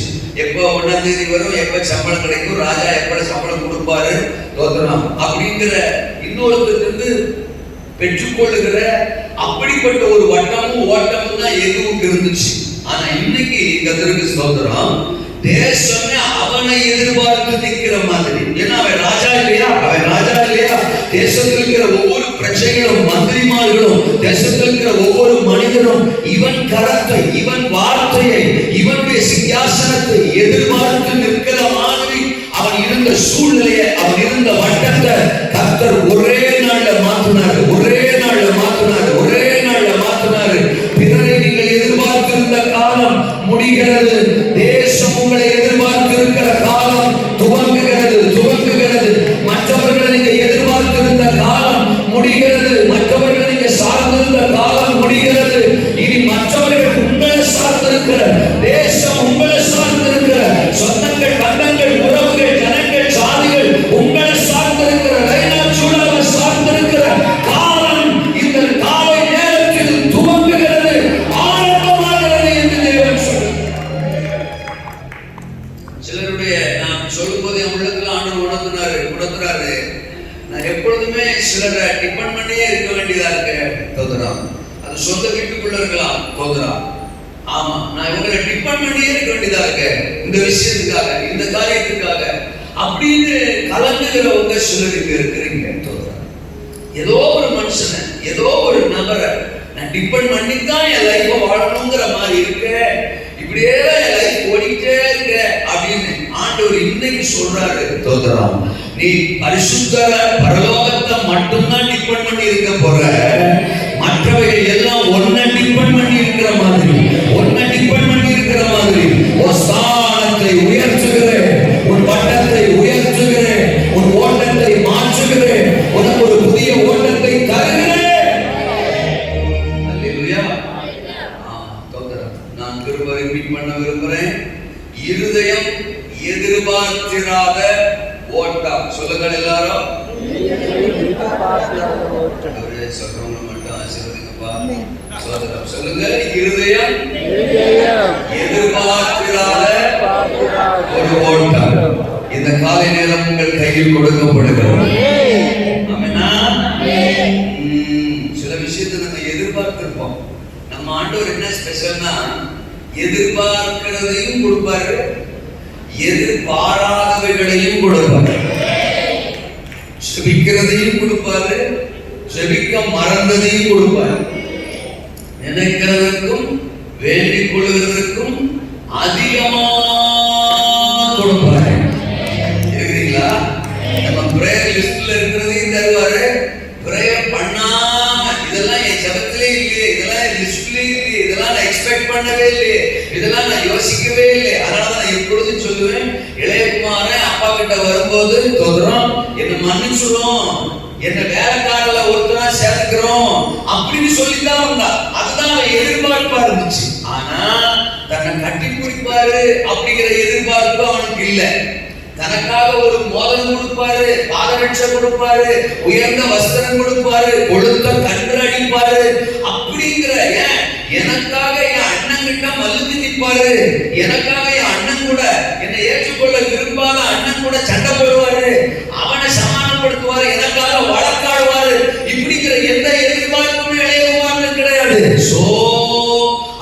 எப்ப 1ஆம் தேதி வரும், எப்ப சம்பளம் கிடைக்கும், ராஜா எப்ப சம்பளம் கொடுப்பாரு, அப்படிங்கிற இன்னொருத்தருக்கு பெற்றுக்கொள்ளுகிற அப்படிப்பட்ட ஒரு வட்டமும் ஓட்டமும் தான் யெகூவுக்கு இருந்துச்சு. ஆனா இன்னைக்கு கர்த்தருக்கு ஸ்தோத்திரம், தேசமே அவனை எதிர்பார்த்து நிற்கிற மாதிரி. ஏன்னா அவன் ராஜா இல்லையா? தேசத்தில் இருக்கிற ஒவ்வொரு பிரஜைகளும், மந்திரிமார்களும், தேசத்தில் இருக்கிற ஒவ்வொரு மனிதனும் இவன் கரத்தை, இவன் வார்த்தையை, இவனுடைய சிங்காசனத்தை எதிர்பார்த்து நிற்கிற மாதிரி அவன் இருந்த சூழ்நிலையை, அவன் இருந்த வட்டத்தை கர்த்தர் ஒரே நாள்ல மாத்தினாரு. பிறரை நீங்கள் எதிர்பார்த்திருந்த காலம் முடிகிறது. தேசம் உங்களை எதிர்பார்த்திருக்கிற காலம் துவங்குகிறது. மற்றவர்களை நீங்க எதிர்பார்த்திருந்த காலம் முடிகிறது. மற்றவர்களை நீங்க சார்ந்திருந்த காலம் முடிகிறது. இனி மற்றவர்கள் உங்களை சார்ந்திருக்கிற, தேசம் உங்களை சார்ந்திருக்கிற, சொந்தங்கள், பந்தங்கள், உறவுகள், ஜனங்கள், சாதிகள் உங்களை சார்ந்திருக்கிற, சூழலை சார்ந்திருக்கிற காலம் இந்த காலை நேரத்தில் துவங்குகிறது, ஆரம்பமாகிறது என்று தேவன் சொல்லுகிறார். சிலருடைய நான் சொல்லும்போது என் உள்ளத்துல ஆண்டவர் உணர்த்துறாரு. நான் எப்பொழுதுமே சிலரை டிபெண்ட் பண்ணியே இருக்க வேண்டியதா இருக்கு. தோதுறான், அது சொந்த வீட்டுக்குள்ள இருக்கலாம். தோதுறான், ஆமா, நான் இவங்களை டிபெண்ட் பண்ணியே இருக்க வேண்டியதா இருக்கு, இந்த விஷயத்துக்காக, இந்த காரியத்துக்காக அப்படின்னு கலங்குகிறவங்க சிலர் இங்க இருக்கிறீங்க. தோதுறான், ஏதோ ஒரு மனுஷனை, ஏதோ ஒரு நபரை நான் டிபெண்ட் பண்ணித்தான் என் லைஃப வாழணுங்கிற மாதிரி இருக்கு, இப்படியே என் லைஃப் ஓடிட்டே இருக்க அப்படின்னு ஆண்டவர் இன்னைக்கு சொல்றாரு. தோதுறான், நீ பரிசுத்த பரலோகத்தை மட்டும்தான் டிபெண்ட் பண்ணி இருக்க போற, மற்றவைகள் எல்லாம் ஒன்ன டிபெண்ட் பண்ணி இருக்கிற மாதிரி, உன் ஸ்தானத்தை உயர்த்துகிறேன், உன் வட்டத்தை உயர்த்துகிறேன், உன் ஓட்டத்தை மாற்றுகிறேன், உனக்கு ஒரு புதிய ஓட்டத்தை தருகிறேன். அல்லேலூயா. நான் திரும்ப ரிப்பீட் பண்ண விரும்புறேன். இருதயம் எதிர்பார்த்திராத ஓட்டம். சொல்லுங்கள் எல்லாரும். சொல்றவங்க மட்டும் ஆசீர்வதிங்கப்பா. சொல்லுங்க, இருதயம் எதிர்பார்த்திராத ஒரு ஓட்டம் இந்த காலை நேரம் உங்கள் கையில் கொடுக்கப்படுகிறது. சில விஷயத்தை நம்ம எதிர்பார்த்திருப்போம். நம்ம ஆண்டவர் என்ன ஸ்பெஷல்னா, எதிர்பார்க்கிறதையும் கொடுப்பாரு, எதிர்பாராதவைகளையும் கொடுப்பாரு. செபிக்கிறதையும் கொடுப்பாரு, செபிக்க மறந்ததையும் கொடுப்பாரு. நினைக்கிறதற்கும் வேண்டிக் கொள்வதற்கும் அதிகமா கொடுப்பாரு. இருக்கிறீங்களா? நம்ம பிரேயர் லிஸ்ட்ல இருக்கிறதையும் தருவாரு, பிரேயர் பண்ணாம இதெல்லாம் என் ஜபத்திலே இல்லையே, இதெல்லாம் லிஸ்ட்ல இல்லையே, இதெல்லாம் நான் எக்ஸ்பெக்ட் பண்ணவே இல்லையே, இதெல்லாம் நான் யோசிக்கவே இல்லை. அதனாலதான் நான் எப்பொழுதும் சொல்லுவேன், இளையகுமாரன் அப்பா கிட்ட வரும்போது, தோதுறோம் என்ன மன்னிச்சுடும், என்ன வேலைக்காரல ஒருத்தரா சேர்க்கிறோம் அப்படின்னு சொல்லிதான் வந்தா. அதுதான் அவன் எதிர்பார்ப்பா இருந்துச்சு. ஆனா தன்னை கட்டி பிடிப்பாரு அப்படிங்கிற எதிர்பார்ப்பு அவனுக்கு இல்ல. தனக்காக ஒரு மோதிரம் கொடுப்பாரு, பாதரட்சை கொடுப்பாரு, உயர்ந்த வஸ்திரம் கொடுப்பாரு, கொழுத்த கன்று அடிப்பாரு அப்படிங்கிற, எனக்காக என் அண்ணன் கிட்ட மல்லுக்கு நிற்பாரு, எனக்காக என் அண்ணன் கூட என்னை ஏற்றுக்கொள்ள விரும்பாத அண்ணன் கூட சண்டை போடுவாரு, அவனை சமாதானப்படுத்துவாரு, எனக்காக வழக்காடுவாரு, இப்படிங்கிற எந்த எதிர்பார்ப்புமே இளையகுமாரனுக்கு கிடையாது. சோ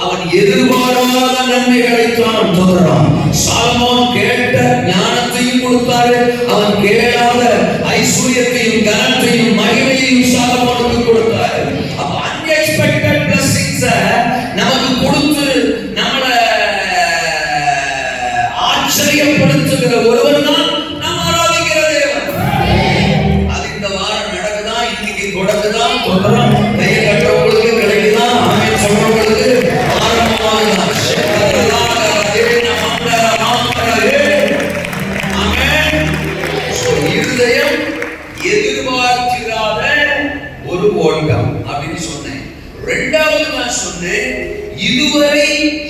அவன் எதிர்பாராத நன்மைகளை தான் தொடரான். சாலமோன் கேட்ட ஞானத்தையும் கொடுத்தாரு, அவன் கேளாத ஐஸ்வர்யத்தையும் கனத்தையும் மகிமையையும் சாலமோனுக்கு கொடுத்தாரு. அப்ப அன்எக்ஸ்பெக்டட் பிளஸிங்ஸ் நமக்கு கொடுத்து நம்மளை ஆச்சரியப்படுத்துகிற ஒருவர் தான் நாம் ஆராதிக்கிற தேவன். அது இந்த வாரம் நடக்குதா, இன்னைக்கு தொடங்குதான், தொடரும் கையை கட்டுறவங்களுக்கு கிடைக்குதான், ஆமென் சொல்றவங்களுக்கு ஆரம்பமாகுதான். இருதயம் எதிர்பார்த்திராத ஒரு ஓட்டம் அப்படின்னு சொன்னேன். இரண்டாவது நான் சொன்னேன், இதுவரை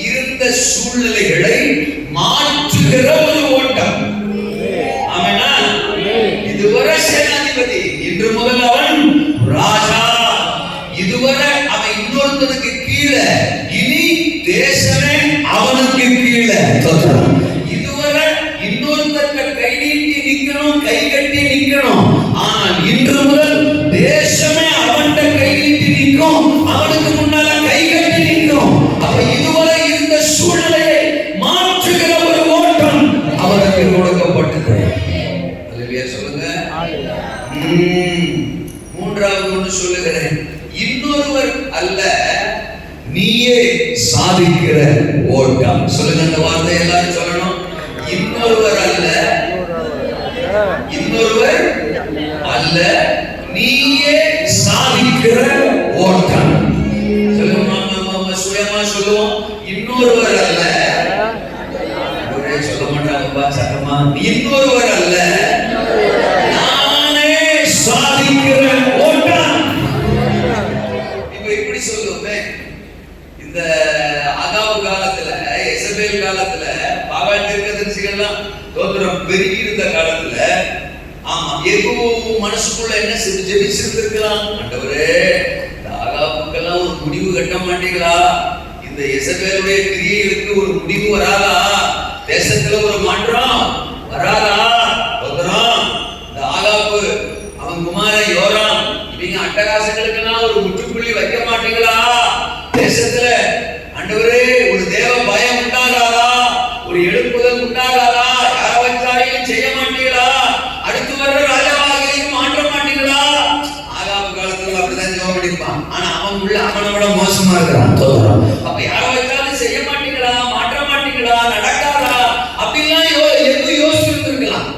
இருந்த சூழ்நிலைகளை மாற்றுகிற ஒரு ஓட்டம். ஆமெனா? இதுவரை சேனாதிபதி, இன்று முதல் அவன் ராஜா. இதுவரை அவன் இன்னொருத்தனுக்கு கீழே, இனி தேசமே அவனுக்கு கீழே. இதுவரை இன்னொருத்தருக்கு கை நீட்டி நிக்கணும், கை கட்டி நிக்கணும். ஆனால் இன்று முதல் தேசமே அவன்கிட்ட கை நீட்டி நிற்கும், அவனுக்கு முன்னால கை கட்டி நிற்கும். அப்ப இதுவரை இருந்த சூழ்நிலையை மாற்றுகிற ஒரு ஓட்டம் அவனுக்கு கொடுக்கப்பட்டது. அல்லேலூயா சொல்லுங்க. மூன்றாவது ஒன்று சொல்லுகிறேன், இன்னொருவர் அல்ல, நீயே சாதிக்கிற ஓட்டம். சொல்லுங்க, அந்த வார்த்தை எல்லாரும் சொல்லணும். இன்னொருவர் அல்ல, இன்னொருவர் அல்ல, நீயே சாதிக்கிற ஓட்டம். சொல்லுமா, சுயமா சொல்லுவோம். இன்னொருவர் அல்ல, ஒரே சொல்ல மாட்டாங்கப்பா சத்தமா. இன்னொருவர் அல்ல, நானே சாதிக்கிற ஓட்டம். இப்ப இப்படி சொல்லுவோமே, இந்த ஆகாபு காலத்துல, எசபேல் காலத்துல, பாகால் தீர்க்கதரிசிகள்லாம் தோத்திரம் பெருகி இருந்த காலத்துல, ஆமா, எகு மனசுக்குள்ள என்ன ஜெபிச்சிருந்திருக்கலாம், ஆண்டவரே இந்த ஆகாபுக்கெல்லாம் ஒரு முடிவு கட்ட மாட்டீங்களா, இந்த எசபேலுடைய கிரியைகளுக்கு ஒரு முடிவு வராதா, தேசத்துல ஒரு மாற்றம் வராதா, தோத்திரம் இந்த ஆகாபு அவன் குமாரன் யோராம் இவங்க அட்டகாசங்களுக்கெல்லாம் ஒரு முற்றுப்புள்ளி வைக்க மாட்டீங்களா, தேசத்துல ஆண்டவரே ஒரு தேவ பயம் உண்டாகாதா, ஒரு எழுப்புதல் உண்டாகாதா, யார வச்சாரையும் செய்ய மாட்டீங்களா, அடுத்து வர்ற ராஜாவாகியும் மாற்ற மாட்டீங்களா. ஆகாபு காலத்துல அப்படிதான் ஜெபம் பண்ணிருப்பான். ஆனா அவன் உள்ள அவனை விட மோசமா இருக்கிறான். அப்ப யார வச்சாலும் செய்ய மாட்டீங்களா, மாற்ற மாட்டீங்களா, நடக்காதா அப்படிலாம் எதுவும் யோசிச்சிருந்திருக்கலாம்.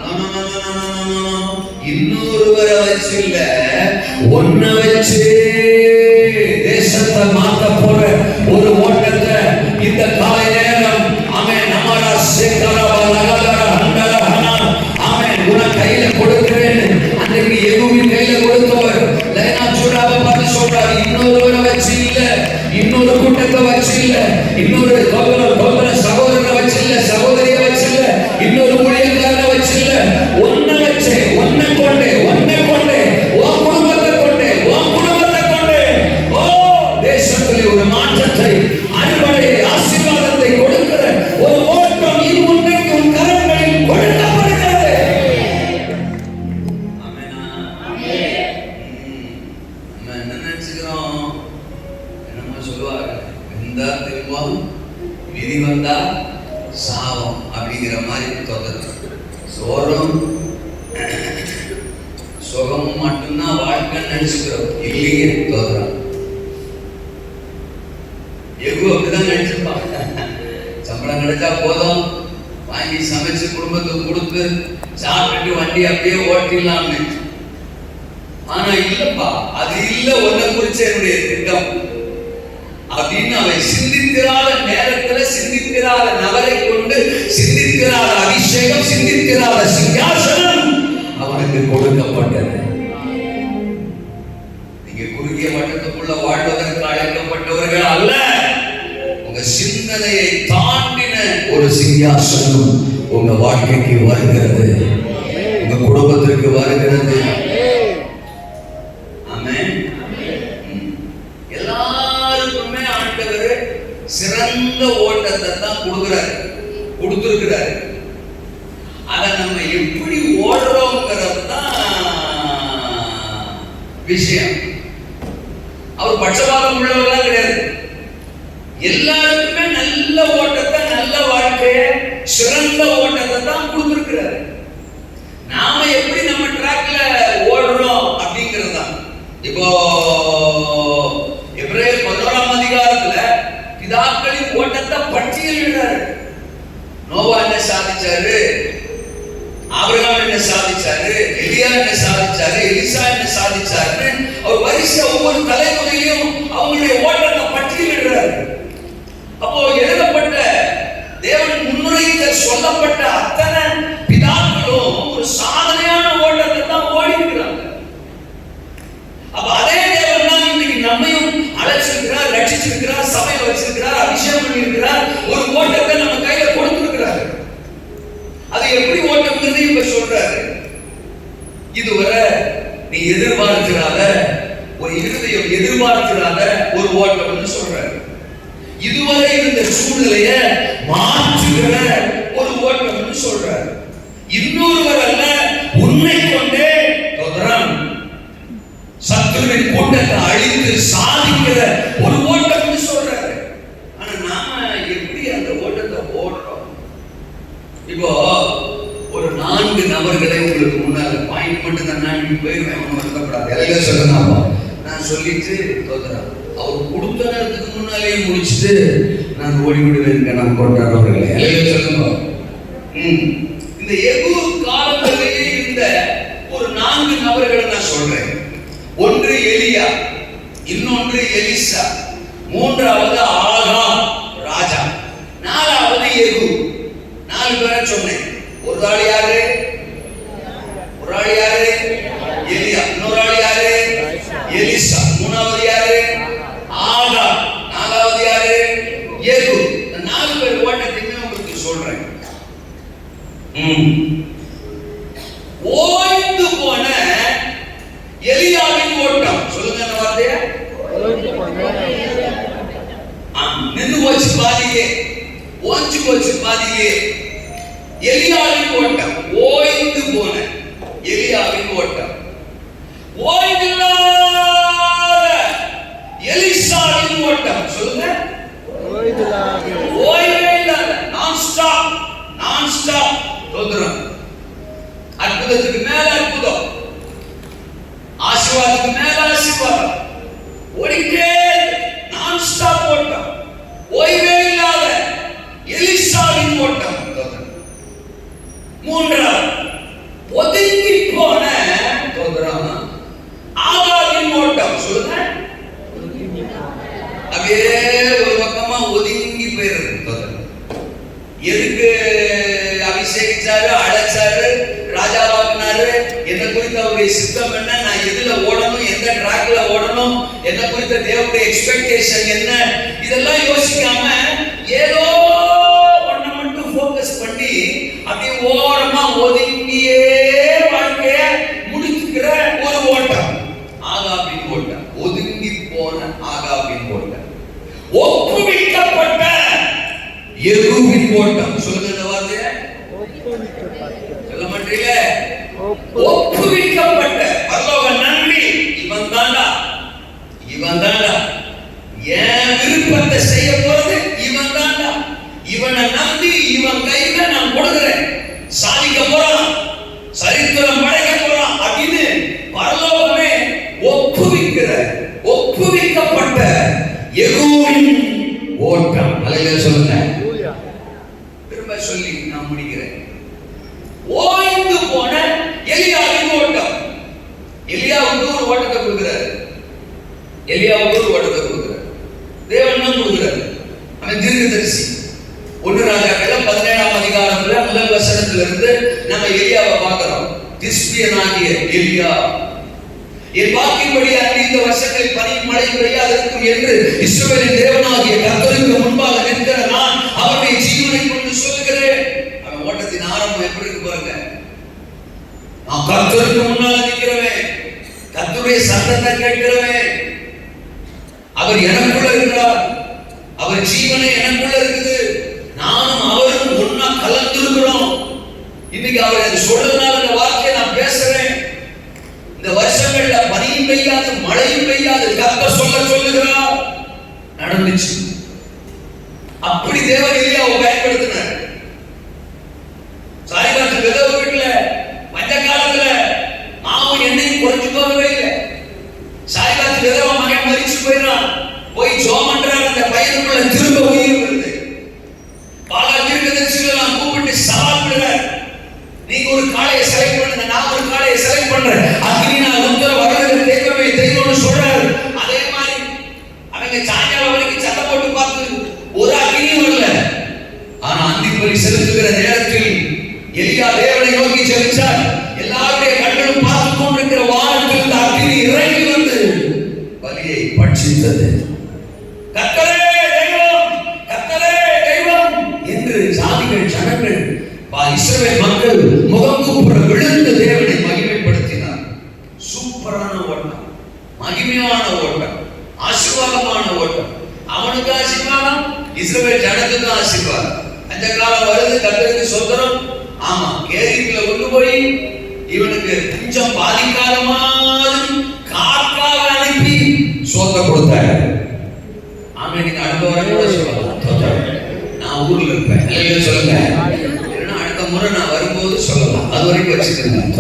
இன்னொருவரை வச்சு இல்ல, ஒன்ன வச்சு தேசத்தை மாத்த போற ஒரு ஓட்டத்தை இந்த காலை நேரம் அவன் நம்மளா சேகரவா லகதரா ஹண்டரா ஹனான் அவன் உன கையில கொடுக்கிறேன். அன்னைக்கு எகுவின் கையில கொடுத்தவர் லைனா சூடாவை பார்த்து சொல்றாரு, இன்னொருவரை வச்சு இல்ல, இன்னொரு கூட்டத்தை வச்சு இல்ல, இன்னொரு கோபுர சகோதரனை வச்சு இல்ல, சகோதரியை வச்சு இல்ல, இன்னொரு ஊழியக்காரனை வச்சு இல்ல, ஒன்ன வச்சு, ஒன்னை கொண்டு, ஒன்னை கொண்டு, உன் குடும்பத்தை கொண்டு, உன் குடும்பத்தை கொண்டு ஓ தேசத்திலே ஒரு மாற்றத்தை, அறுவடை ஆசீர்வாதத்தை கொடுக்கிற ஒரு ஓட்டம் இது உன்னைக்கு உன் கரங்களில் கொடுக்கப்படுகிறது. ஆமென். ஆமென். நம்ம என்ன நினைச்சுக்கிறோம், என்னமோ சொல்லுவாங்க, வந்தா திரும்பவும் விதி வந்தா சாவம் அப்படிங்கிற மாதிரி தோன்றது. சோறும் சுகமும் மட்டும்தான் வாழ்க்கை நினைச்சுக்கிறோம், இல்லையே தோன்றான். எகு அப்படிதான் நினைச்சிருப்பாங்க, சம்பளம் கிடைச்சா போதும், வாங்கி சமைச்சு குடும்பத்துக்கு கொடுத்து சாப்பிட்டு வண்டி அப்படியே ஓட்டிடலாம்னு. ஆனா இல்லப்பா, அது இல்ல ஒன்ன குறிச்ச என்னுடைய திட்டம் அப்படின்னு அவன் சிந்தித்திராத நேரத்துல, சிந்தித்திராத நபரை கொண்டு, சிந்தித்திராத அபிஷேகம், சிந்தித்திராத சிங்காசனம் அவனுக்கு கொடுக்கப்பட்டது. நீங்க குறுகிய வட்டத்துக்குள்ள வாழ்வதற்கு அழைக்கப்பட்டவர்கள் அல்ல, உங்க சிந்தனையை தாண்டின ஒரு சிங்காசனம் உங்க வாழ்க்கைக்கு வருகிறது, உங்க குடும்பத்திற்கு வருகிறது. ஆமென். எல்லாருக்குமே ஆண்டவர் சிறந்த ஓட்டத்தை தான் கொடுத்திருக்கிறாரு. அதை நம்ம எப்படி ஓடுறோம்ங்கிறது தான் விஷயம். அவர் பட்சபாதம் உள்ளவர்களாம் கிடையாது. எல்லாருக்குமே நல்ல ஓட்டத்தை, நல்ல வாழ்க்கைய, சிறந்த ஓட்டத்தை தான் கொடுத்திருக்கிறாரு. நாம எப்படி நம்ம ட்ராக்ல ஓடுறோம் அப்படிங்கிறது தான். இப்போ எபிரேயர் 11ஆம் அதிகாரத்துல பிதாக்களின் ஓட்டத்தை பட்டியலிடுறாரு. நோவா என்ன சாதிச்சாரு, ஆபிரகாம் என்ன சாதிச்சாரு, எலியா என்ன சாதிச்சாரு, எலிசா என்ன சாதிச்சாரு, அவர் வரிசை ஒவ்வொரு தலைமுறையிலும் அவங்களுடைய ஓட்டத்தை பட்டியலிடுறாரு. அப்போ எழுதப்பட்ட தேவன் முன்னுரைக்க சொல்லப்பட்ட அத்தனை பிதாக்களும் ஒரு சாதனையான ஓட்டத்தை தான் ஓடி இருக்கிறாங்க. அப்ப அதே தேவன் தான் இன்னைக்கு நம்மையும் அழைச்சிருக்கிறார், ரட்சிச்சிருக்கிறார், சபையில வச்சிருக்கிறார், அபிஷேகம் பண்ணியிருக்கிறார், ஒரு ஓட்டத்தை நம்ம கையில கொடுத்திருக்கிறார். அது எப்படி ஓட்டம்ங்கிறது இப்ப சொல்றாரு. இதுவரை நீ எதிர்பார்க்கிறாத ஒரு இருதயம் எதிர்பார்க்கிறாத ஒரு ஓட்டம்னு சொல்றாரு. இதுவரை இருந்த சூழ்நிலைய மாற்றுகிற ஒரு ஓட்டம்னு சொல்றாரு. இன்னொருவர் அல்ல, உன்னை கொண்டே தொடரம் சத்துருவின் கூட்டத்தை அழித்து சாதிக்கிற ஒரு ஓட்டம்னு சொல்றாரு. ஆனா நாம எப்படி அந்த ஓட்டத்தை ஓடுறோம்? இப்போ ஒரு 4 நபர்களை உங்களுக்கு முன்னால பாயிண்ட் மட்டும் தான் நான் போயிருவேன், ஒன்றும் வருத்தப்படாது, எல்லாம் சொல்லுங்க. நான் சொல்லிட்டு தோத்துறேன், அவர் கொடுத்த நேரத்துக்கு முன்னாலேயே முடிச்சுட்டு நான் ஓடி விடுவேன். நான் கொண்டாடுறவர்களை எல்லாம் சொல்லுங்க. இந்த எகு காலத்திலேயே முடிந்த ஒரு 4 நபர்களை நான் சொல்றேன். ஒன்று எலியா, இன்னொன்று எலிசா, மூன்றாவது ஆகாம் ராஜா, நாலாவது யெகூ. 4 பேரை சொன்னேன். ஒரு ஆள் யாரு? எலியா. இன்னொரு ஆள் யாரு? எலிசா. மூணாவது யாரு? ஆகாம். நாலாவது யாரு? யெகூ. இந்த 4 பேர் ஓட்டத்தையுமே உங்களுக்கு சொல்றேன். ஓய்ந்து போன எலியாவின் ஓட்டம். சொல்லுங்க அந்த வார்த்தைய. நின்று போச்சு பாதியே, ஓஞ்சு போச்சு பாதியே. எலியாவின் ஓட்டம், ஓய்ந்து போன எலியாவின் ஓட்டம். ஓய்வில்லாத எலிசாவின் ஓட்டம். சொல்லுங்க. ஓய்வே இல்லாத, நான் ஸ்டாப். தோத்திரம். அற்புதத்துக்கு மேல அற்புதம், ஆசீர்வாதத்துக்கு மேல ஆசீர்வாதம். ஓடிட்டே நான் ஸ்டாப் ஓட்டம், ஓய்வே இல்லாத எலிசாவின் ஓட்டம். மூன்றாவது ஒதுங்கி போன ஆகாவின் ஓட்டம். சொல்லுங்க. அப்படியே ஒரு பக்கமா ஒதுங்கி போயிருக்கு. எதுக்கு அபிஷேகிச்சாரு, அழைச்சாரு, ராஜாவாக்குனாரு, என்ன குறித்த அவருடைய சித்தம் என்ன, நான் எதுல ஓடணும், எந்த ட்ராக்ல ஓடணும், என்ன குறித்த தேவனுடைய எக்ஸ்பெக்டேஷன் என்ன, இதெல்லாம் யோசிக்காம ஏதோ ஒண்ணு மட்டும் ஃபோக்கஸ் பண்ணி அப்படியே ஓரமா ஒதுங்கியே வாழ்க்கைய முடிச்சுக்கிற ஒரு ஓட்டம் ஆகாபின் ஓட்டம். ஒதுங்கி போன ஆகாபின் ஓட்டம். ஒப்புவிக்கப்பட்ட யெகூவின் ஓட்டம். சொல்லுங்க இந்த வார்த்தைய. சொல்ல மாட்டீங்க. ஒப்புவிக்கப்பட்ட பரலோக நன்றி. இவன் தாண்டா என் விருப்பத்தை செய்ய போறது இவன் தாண்டா. இவனை நம்பி இவன் கையில நான் கொடுக்கிறேன், சாதிக்க போறான், சரித்திரம் படைக்க போறான் அப்படின்னு பரலோகமே ஒப்புவிக்கப்பட்ட யெகூவின் ஓட்டம். அல்லேலூயா சொல்லுங்க. திரும்ப சொல்லி நான் முடிக்கிறேன். ஓய்ந்து போன எலியாவின் ஓட்டம். எலியாவுக்கு ஒரு ஓட்டத்தை கொடுக்கிறார். தேவன் தான் கொடுக்கிறார். அவன் தீர்க்கதரிசி. 1 ராஜாக்கள் 17ஆம் அதிகாரத்துல முதல் வசனத்துல இருந்து நம்ம எலியாவை பார்க்கிறோம். திஸ்பியனாகிய எலியா, என் வாக்கின்படி அன்றி இந்த வருஷங்களில் பனியும் மழையும் பெய்யாதிருக்கும் என்று இஸ்ரவேலின் தேவனாகிய கர்த்தருக்கு முன்பாக நிற்கிற நான் அவருடைய ஜீவனை கொண்டு சொல்லுகிறேன். அவன் ஓட்டத்தின் ஆரம்பம் எப்படி இருக்கு பாருங்க. நான் கர்த்தருக்கு முன்னால நிற்கிறவன், கர்த்தருடைய சத்தத்தை கேட்கிறவன். அவர் எனக்குள்ள இருக்கிறார், அவர் ஜீவனை எனக்குள்ள இருக்குது, நானும் அவரும் ஒன்னா கலந்துருக்கிறோம். இன்னைக்கு அவர் எனக்கு சொல்றதுனால இந்த வார்த்தையை நான் பேசுறேன். இந்த வருஷங்கள்ல பனியும் பெய்யாது, மழையும் பெய்யாது, கர்த்தர் சொல்லுகிறார். நடந்துச்சு. அப்படி தேவன் எலியாவை பயன்படுத்தினார். சாரிகாத்து விதவை வீட்டுல மஞ்ச காலத்துல மாவும் எண்ணெயும் குறைஞ்சு போகவே இல்லை. சாரிகாத்து விதவை மகன் மரிச்சு போயிடான். போய் ஜோம் பண்றார். அந்த பையனுக்குள்ள திரும்ப உயிர் வருது. பாலா தீர்க்கதரிசிகளை கூப்பிட்டு சவால் விடுறார். நீங்க ஒரு காளையை செலக்ட் பண்ணுங்க, நான் ஒரு காளையை செலக்ட் பண்றேன், அக்னினால் உத்தர வரது தெய்வமே தெய்வம்னு சொல்றாரு. அதே மாதிரி அவங்க சாயங்காலம் வரைக்கும் சண்டை போட்டு பார்த்து ஒரு அக்னியும் வரல. ஆனா அந்திப்பலி செலுத்துகிற நேரத்தில் எலியா தேவனை நோக்கி செலுத்தார். எல்லாருடைய கண்களும் பார்த்து கொண்டிருக்கிற வானத்தில் இந்த அக்னி இறங்கி வந்து பலியை பட்சித்தது. கர்த்தரே தெய்வம் என்று ஜாதிகள், ஜனங்கள், இஸ்ரவேல் மக்கள் முகம் குப்புற விழுந்து தேவனை மகிமைப்படுத்தினார். சூப்பரான ஓட்டம், மகிமையான ஓட்டம், ஆசீர்வாதமான ஓட்டம். அவனுக்கு ஆசீர்வாதம், இஸ்ரவேல் ஜனத்துக்கு ஆசீர்வாதம். அந்த காலம் வருது, கர்த்தருக்கு சொந்தம். ஆமா, கேரிக்குள்ள கொண்டு போய் இவனுக்கு கொஞ்சம் பாதிக்காத மாதிரி காக்காவை அனுப்பி சொந்த கொடுத்தாரு. ஆமா, நீங்க அடுத்த வாரம் கூட சொல்லலாம், நான் ஊர்ல இருப்பேன் சொல்லுங்க. அடுத்த முறை நான் வரும்போது சொல்லலாம், அது வரைக்கும் வச்சுக்கிறேன்.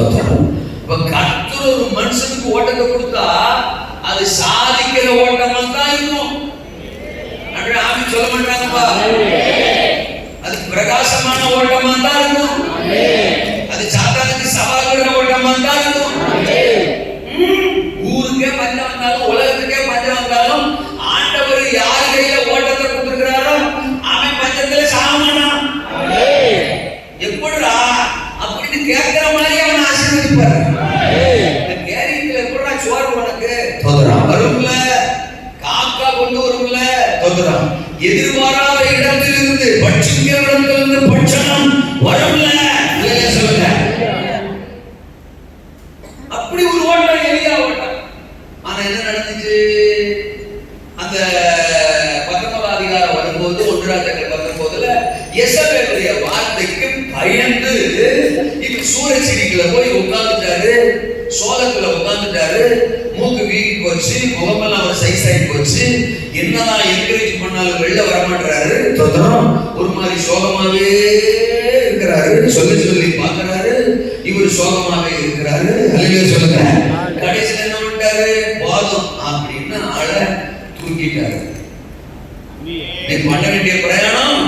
கர்த்தர் ஒரு மனுஷனுக்கு ஓட்டத்தை கொடுத்தா அது சாதிக்கிற ஓட்டமா தான் இருக்கும். ஆமி சொல்ல மாட்டாங்கப்பா. அது பிரகாசமான ஓட்டமா தான் இருக்கும். அது சாத்தானுக்கு சவால்கிற ஓட்டம் வந்தாலும் ஊருக்கே பஞ்சம் வந்தாலும் உலகத்துக்கே பஞ்சம் வந்தாலும் ஆண்டவர் யார் கையில ஓட்டத்தை கொடுத்திருக்கிறாரோ அவன் பஞ்சத்துல சாமானா எப்படிடா அப்படின்னு கேட்கிற மாதிரி அவன் ஆசீர்வதிப்பார். கேரியத்துல எப்படா சோறு உனக்கு வரும்ல, காக்கா கொண்டு வரும்ல, எதிர்பாராத இடத்திலிருந்து பட்சிக்கிறவர்களிருந்து பட்சணம் வரும்ல, சொல்லுங்க. அப்படி ஒரு ஓட்டம் எளியா ஓட்டம். ஆனா என்ன நடந்துச்சு? அந்த 19 அதிகாரம் வரும்போது 1 ராஜாக்கள் 19ல எசபேலுடைய வார்த்தைக்கு பயந்து இவர் சூரச்செடிக்குள்ள போய் உட்கார்ந்துட்டாரு, சோளத்துல உட்கார்ந்துட்டாரு. மூக்கு வீங்கி போச்சு, முகமெல்லாம் அவர் சைஸ் ஆகி போச்சு. என்னதான் என்கரேஜ் பண்ணாலும் வெளில வரமாட்டாரு. ஒரு மாதிரி சோகமாவே இருக்கிறாரு. சொல்லி பாக்குறாரு, இவர் சோகமாவே இருக்கிறாரு. அல்லேலூயா சொல்லுங்க. கடைசியில் என்ன பண்ணிட்டாரு? பாதம் அப்படின்னு ஆளை தூக்கிட்டாரு. நீ பண்ண வேண்டிய பிரயாணம்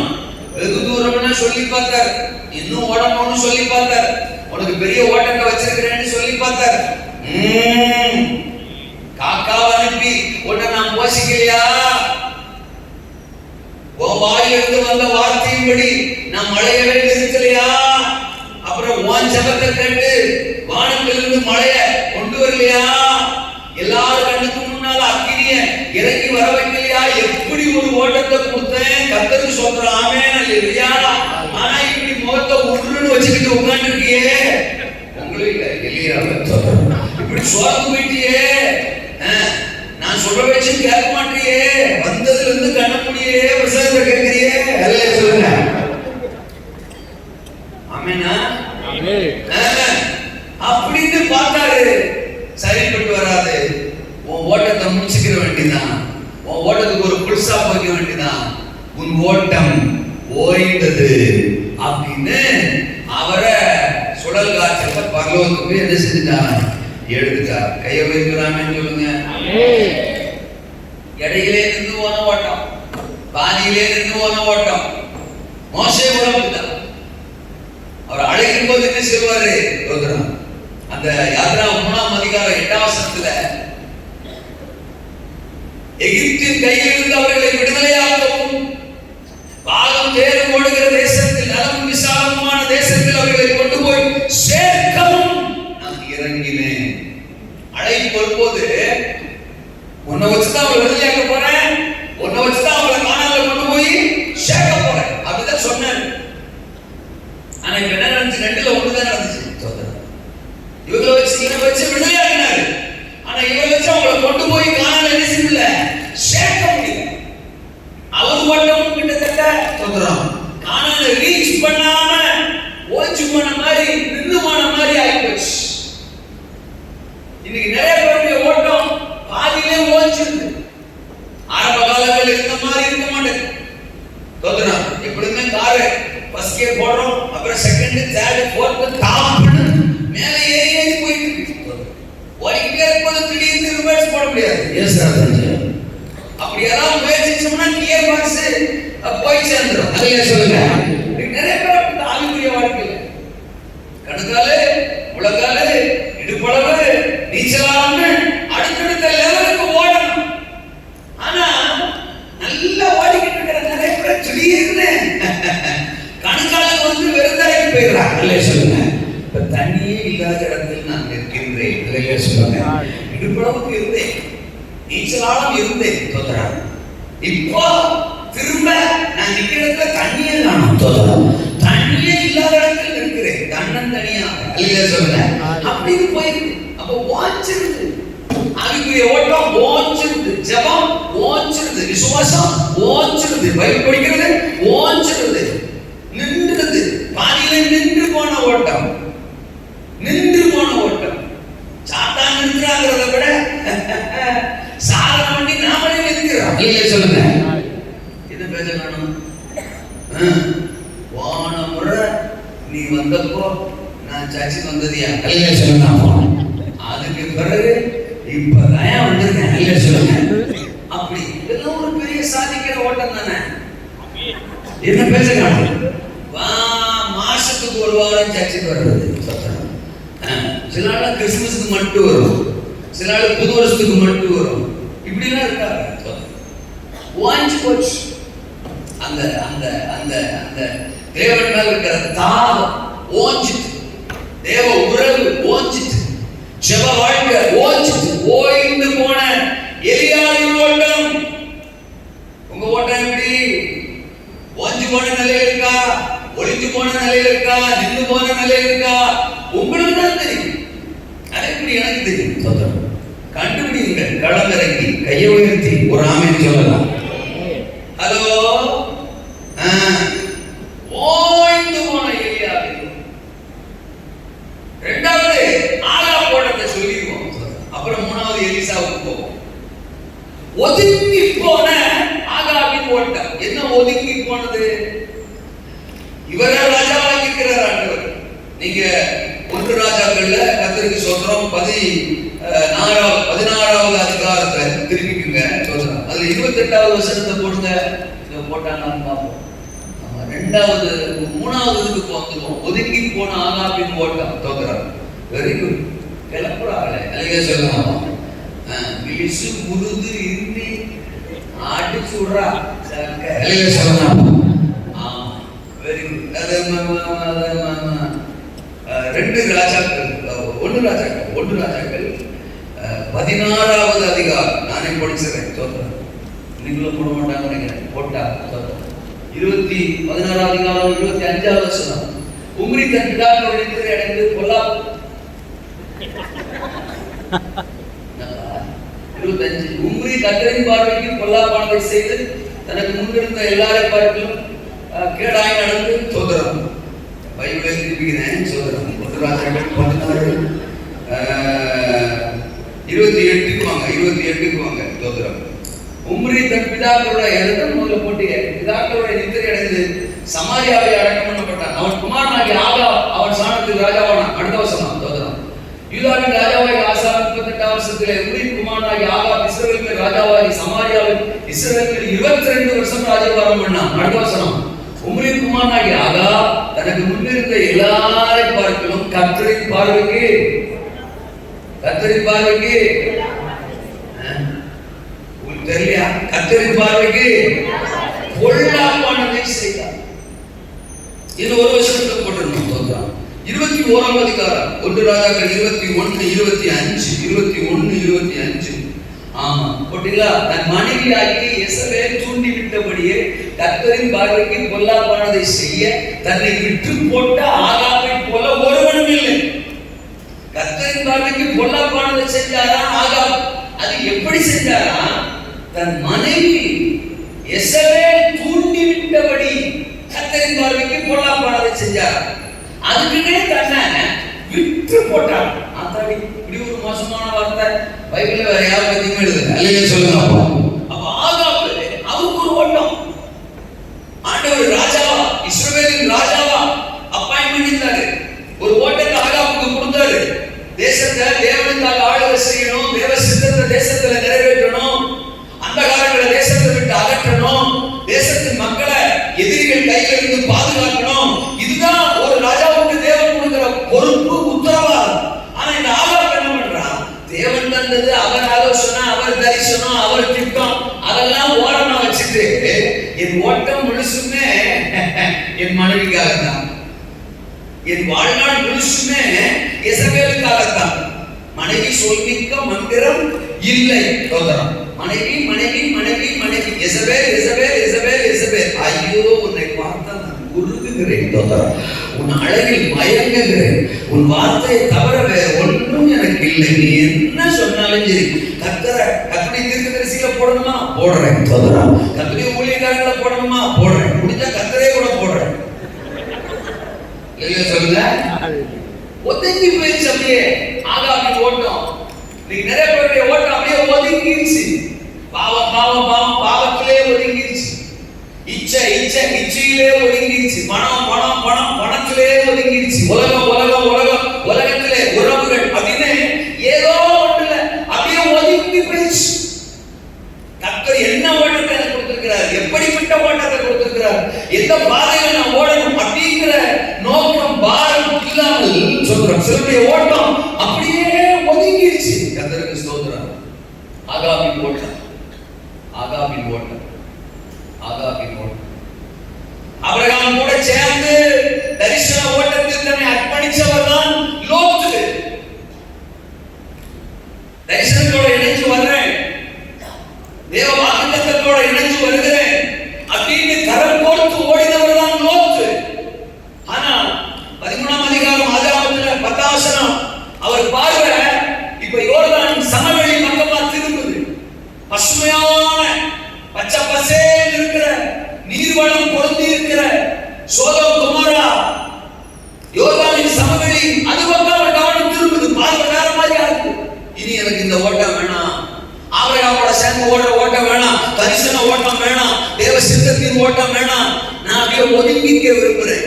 வெகு தூரம்னு சொல்லி பார்த்தார். இன்னும் ஓடணும்னு சொல்லி பார்த்தார். உனக்கு பெரிய ஓட்டத்தை வச்சிருக்கிறேன்னு சொல்லி பார்த்தார். காக்காவை அனுப்பி உன்னை நான் போசிக்கலையா? உன் வாயிலிருந்து வந்த வார்த்தையின்படி நான் மழையவே நிறுத்தலையா? அப்புறம் உன் ஜபத்தை கேட்டு வானத்திலிருந்து மழைய கொண்டு வரலையா? எல்லாரும் கண்ணுக்கு முன்னால அக்கினிய இறங்கி வர வைக்கலையா? எப்படி ஒரு ஓட்டத்தை கொடுத்தேன், கர்த்தருக்கு சொல்றேன் ஆமென் அல்லேலூயா. ஆனா இப்படி முகத்தை உருன்னு வச்சுக்கிட்டு உட்கார்ந்து இருக்கியே, உங்களுக்கு எலியாவை இப்படி சோர்ந்து போயிட்டியே, நான் சொல்ற வச்சு கேட்க மாட்டியே, வந்ததுல இருந்து கண்ண முடியே பிரசாதத்தை கேட்கறியே. அல்லேலூயா சொல்லுங்க. ஆமெனா? அப்படின்னு பார்த்தாரு. சரிப்பட்டு வராது. உன் ஓட்டத்தை முடிச்சுக்கிற வேண்டியதான். உன் ஓட்டத்துக்கு ஒரு புல் ஸ்டாப் வைக்க வேண்டியதான். உன் ஓட்டம் ஓய்ந்தது அப்படின்னு அவரை சுழல் காற்றப்ப பரலோகத்துக்கு என்ன செஞ்சுட்டான்? எடுத்துட்டார். கையை வைக்கிறான்னு சொல்லுங்க. இடையிலே இருந்து போன ஓட்டம், பாதியிலே இருந்து போன ஓட்டம். மோசே உடம்புதான் அவர் அழைக்கும் போது என்ன சொல்வாரு? அந்த யாத்ரா 3ஆம் அதிகாரம் 8ஆம் வசனத்துல எகிப்தின் கையில் இருந்து அவர்களை விடுதலையாக்கவும் பாகம் தேர் ஓடுகிற தேசத்தில் நலமும் விசாலமான தேசத்தில் அவர்களை கொண்டு போய் சேர்க்கவும் நான் இறங்கினேன். அழைப்பு வரும்போது உன்னை வச்சுதான் அவங்களை விடுதலையாக்க போறேன், உன்னை வச்சுதான் அவங்களை காணாமல கொண்டு போய் சேர்க்க போறேன் அப்படிதான் சொன்னேன். ஆனா இப்ப என்ன நடந்துச்சு? 2ல 1 தான் நடந்துச்சு. இவங்களை வச்சு விடுதலையாக்கினாரு. ஆனா இவரை வச்சு அவங்களை கொண்டு போய் காணாமல என்ன செய்யல, சேர்க்க முடியல. அவர் ஓட்டமும் கிட்டத்தட்ட காணாமல ரீச் பண்ணாம ஓச்சு போன மாதிரி நின்று போன மாதிரி ஆயிப்போச்சு. இன்னைக்கு நிறைய பேருடைய ஓட்டம் பாதியிலே ஓச்சிருக்கு. ஆரம்ப காலங்கள் இருந்த மாதிரி இருக்க மாட்டேங்குது. எப்படியுமே காரு ஃபர்ஸ்ட் கியர் போடுறோம், அப்புறம் செகண்ட், தேர்ட், ஃபோர்த், டாப்னு மேல ஏறி போயிட்டு ஓடிக்கிட்டே இருக்கும்போது திடீர்னு ரிவர்ஸ் போட முடியாது. அப்படி யாராவது முயற்சிச்சோம்னா கியர் பாக்ஸ் போய் சேர்ந்துடும். அதையே சொல்லுங்க. நிறைய பேர் அப்படி ஆவிக்குரிய வாழ்க்கையில கணுக்காலு, முழங்காலு, இடுப்பளவு, நீச்சலாம்னு அடுத்தடுத்த லெவலுக்கு ஓடணும். ஆனா நல்லா ஓடிக்கிட்டு இருக்கிற நிறைய பேர் திடீர்னு கணுக்காலுக்கு வந்து வெறுதாகி போயிடுறாங்க. அல்லையே சொல்லுங்க. இப்ப தண்ணியே இல்லாத இடத்தில் நான் நிற்கின்றேன். அல்லையே சொல்லுங்க. இடுப்பளவுக்கு இருந்தேன், நீச்சலாலும் இருந்தேன். இப்போ திரும்ப நான் நிக்கிறதுல தண்ணியே காணும். தண்ணியே இல்லாத இடத்தில் இருக்கிறேன், தன்னன் தனியாக. அல்லையே சொல்லுங்க. அப்படின்னு போயிருக்கு. அப்ப வாஞ்சிருது, அதுக்குரிய ஓட்டம் ஓஞ்சிருது, ஜபம் ஓஞ்சிருது, விசுவாசம் ஓஞ்சிருது, பைபிள் படிக்கிறது ஓஞ்சிருது, நின்றுது. பாதியில நின்று போன ஓட்டம், நின்று போன ஓட்டம். சாத்தான் நின்றாங்கிறத விட சாதனை பண்ணி நாமளே நிற்கிறோம். இல்லையே சொல்லுங்க. என்ன பேச வேணும்? போன முறை நீ வந்தப்போ நான் சர்ச்சுக்கு வந்ததியா? இல்லையே சொல்லுங்க. அதுக்கு பிறகு இப்பதான் வந்திருக்கேன். இல்லையே சொல்லுங்க. அப்படி இதெல்லாம் ஒரு பெரிய சாதிக்கிற ஓட்டம் தானே. என்ன பேச காணும்? மாசத்துக்கு ஒரு வாரம் சர்ச்சுக்கு வர்றது, சில நாள் கிறிஸ்துமஸுக்கு மட்டும் வரும், சில நாள் புது வருஷத்துக்கு மட்டும் வரும். இப்படிலாம் இருக்காங்க. ஓஞ்சி போச்சு அந்த அந்த அந்த அந்த தேவன் மேல இருக்கிற தாகம் ஓஞ்சிட்டு, தேவ உறவு ஓஞ்சிட்டு, ஜெப வாழ்க்கை ஓஞ்சிட்டு, ஓய்ந்து போன எலியாவின் ஓட்டம். உங்க ஓட்டம் எப்படி? ஓஞ்சி போன நிலையில இருக்கா, ஒளிஞ்சு போன நிலையில இருக்கா, நின்று போன நிலையில இருக்கா? உங்களுக்கு தான் தெரியும். அது எப்படி எனக்கு தெரியும்? கண்டுபிடிங்க. களம் இறங்கி கையை உயர்த்தி ஒரு ஆமென் சொல்லலாம். ஹலோ, ஓய்ந்து போன எலியாவின். இரண்டாவது ஆகாப் ஓட்டத்தை சொல்லிடுவோம். அப்புறம் மூணாவது எலிசாவுக்கு போவோம். ஒதுங்கி போன ஆகாபின் ஓட்டம். என்ன ஒதுங்கி போனது? இவரே ராஜாவாக இருக்கிறார் ஆண்டவர். நீங்க 1 ராஜாக்கள்ல கர்த்தருக்கு சொல்றோம் 16வது அதிகாரத்தை திருப்பிக்குங்க சொல்றோம். அதுல 28வது வசனத்தை போடுங்க. இதை போட்டாங்கன்னு பார்ப்போம். 3வது இதுக்கு வந்துருவோம். ஒதுங்கி போன ஆகாபின் ஓட்டம் தோக்குறாங்க. Very good. கிளப்புறாங்களே அழகே சொல்லலாம். விசு முருது இருந்தி அடிச்சு விடுறா அழகே சொல்லலாம். Very good. 1 ராஜாக்கள் 16வது அதிகாரம். நானே படிச்சிருக்கேன் தோக்குறேன். நீங்களும் போட மாட்டாங்க நினைக்கிறேன். போட்டா 16வது அதிகாரம் 25வது வசனம். உம்ரி தன் பிதாக்களுடைய நித்திரை அடைந்து பொல்லாப்பு 25 உம்ரி கர்த்தரின் பார்வைக்கு பொல்லாப்பானதை செய்து தனக்கு முன்னிருந்த எல்லாரை பார்க்கிலும் கேடாய் நடந்து சோதரம். பைபிளை திருப்பிக்கிறேன் சோதரம். 1 ராஜாக்கள் 16 28க்கு வாங்க சோதரம். உம்ரி தன் பிதாக்களுடைய இடத்தில் முதல்ல போட்டிய பிதாக்களுடைய நித்திரை அடைந்து சமாரியாவை அடக்கம் பண்ணப்பட்டான். அவன் குமாரனாகிய ஆகாப் அவன் ஸ்தானத்தில் ராஜாவானான். அடுத்த வசனம் சோதரம். யூதாவின் ராஜாவாகிய ஆசா 38 வருஷத்திலே உம்ரியின் குமாரனாகிய ஆகாப் இஸ்ரவேலுக்கு ராஜாவாகி சமாரியாவில் இஸ்ரவேலுக்கு 22 வருஷம் ராஜ்யபாரம் பண்ணான். அடுத்த வசனம். உம்ரியின் குமாரனாகிய ஆகாப் தனக்கு முன்னிருந்த எல்லாரை பார்க்கிலும் கர்த்தரின் பார்வைக்கு தெரியலையா? கர்த்தரின் பார்வைக்கு பொல்லாப்பானதை செய்தார். இது ஒரு வருஷத்துக்கு போட்டிருந்தோம். 21வது அதிகாரம் 1 ராஜாக்கள் 21:25 ஆமா போட்டீங்களா? தன் மனைவியாகி எசபேல் தூண்டி விட்டபடியே கர்த்தரின் பார்வைக்கு பொல்லாப்பானதை செய்ய தன்னை விட்டு போட்ட ஆகாபை போல ஒருவனும் இல்லை. கர்த்தரின் பார்வைக்கு பொல்லாப்பானதை செஞ்சாரா ஆகாப். அது எப்படி செஞ்சாரா? தன் மனைவி எசபேல் தூண்டி விட்டபடி கர்த்தரின் பார்வைக்கு பொல்லாப்பானதை செஞ்சார். அதுக்குன்னே தன்னை விட்டு போட்டார். ஆத்தாடி, இப்படி ஒரு மோசமான வார்த்தை பைபிள்ல வேற யாரை பத்தியும் எழுதுங்க. அல்லையே சொல்லுங்க. அப்ப ஆகாப் அவருக்கு ஒரு ஓட்டம். ஆண்டவர் ராஜாவா, இஸ்ரவேலின் ராஜாவா அப்பாயின்மெண்ட் இருந்தாரு. ஒரு ஓட்டத்தை ஆகாப்புக்கு கொடுத்தாரு. தேசத்தை தேவனுக்காக ஆளுகை செய்யணும், தேவ சித்தத்தை தேசத்துல நிறைவேற்றணும், அந்தகாரங்களை தேசத்தை விட்டு அகற்றணும், தேசத்தின் மக்களை எதிரிகள் கையில இருந்து பாதுகாக்கணும். இதுதான் ஒரு ராஜாவுக்கு தேவன் கொடுக்கிற பொறுப்பு, உத்தரவாதம். ஆனா இந்த ஆகாப் என்ன பண்றான்? தேவன் தந்தது அவர் ஆலோசனை, அவர் தரிசனம், அவர் திட்டம், அதெல்லாம் ஓரமா வச்சுட்டு என் ஓட்டம் முழுசுமே என் மனைவிக்காகத்தான், என் வாழ்நாள் முழுசுமே எசபேலுக்காகத்தான். மனைவி சொல்மிக்க மந்திரம் இல்லை. மனைவி மனைவி மனைவி மனைவி எசபேல் எசபேல் எசபேல் எசபேல். ஐயோ, உன்னை பார்த்தா நான் உருகுகிறேன். உன் அழகில் மயங்குகிறேன். உன் வார்த்தையை தவிர வேற ஒன்றும் எனக்கு இல்லை. நீ என்ன சொன்னாலும் சரி. கர்த்தருடைய தீர்க்கதரிசியில போடணுமா? போடுறேன். கர்த்தருடைய ஊழியக்காரங்கள போடணுமா? போடுறேன். முடிஞ்சா கர்த்தரே கூட போடுறேன். சொல்லுங்க. ஒதுங்கி போயிடுச்சு. அப்படியே ஆகாபின் ஓட்டம். நீங்க நிறைய பேருடைய ஓட்டம் அப்படியே ஒதுங்கிடுச்சு. பாவம் பாவம் பாவம் பாவத்திலே ஒதுங்கிடுச்சு. இச்சை இச்சை இச்சையிலே ஒதுங்கிடுச்சு. பணம் பணம் பணம் பணத்திலே ஒதுங்கிடுச்சு. உலகம் உலகம் உலகம் உலகத்திலே உறவுகள் அப்படின்னு ஏதோ ஒன்றுல அப்படியே ஒதுங்கி போயிடுச்சு. கர்த்தர் என்ன ஓட்டத்தை எனக்கு கொடுத்திருக்கிறார், எப்படிப்பட்ட ஓட்டத்தை கொடுத்திருக்கிறார், எந்த பாதையில நான் ஓடணும் அப்படிங்கிற நோக்கம் பாரம் இல்லாமல் சொல்றோம். சிலருடைய ஓட்டம் ஆகாபின் ஓட்டம். ஆகாபின் ஓட்டம். ஆபிரகாம் கூட சேர்ந்து தரிசன ஓட்டத்தில் தன்னை அர்ப்பணிச்சவர் தான் லோத்து. தரிசனத்தோட இணைஞ்சு வர்றேன், தேவ வாக்குத்தத்தத்தோட இணைஞ்சு வருகிறேன் அப்படின்னு கரம் கோர்த்து ஓடினவர் தான் லோத்து. ஆனா 13ஆம் அதிகாரம் 10ஆம் வசனம் அவர் பார்வை இப்ப யோர்தானின் சமவெளி பக்கமா திரும்புது. பசுமையான பச்சை பசேல் இருக்கிற நீர்வளம் பொருந்தி இருக்கிற சோதோம் கொமோரா யோர்தானின் சமவெளி அது பக்கம் அவர் கவனம் திரும்புது. பார்வை வேற மாதிரியா இருக்கு. இனி எனக்கு இந்த ஓட்டம் வேணாம், ஆபிரகாமோட சேர்ந்து ஓட்டம் வேணாம், தரிசன ஓட்டம் வேணாம், தேவ சித்தத்தின் ஓட்டம் வேணாம். நான் அப்படியே ஒதுங்கிக்க விரும்புறேன்,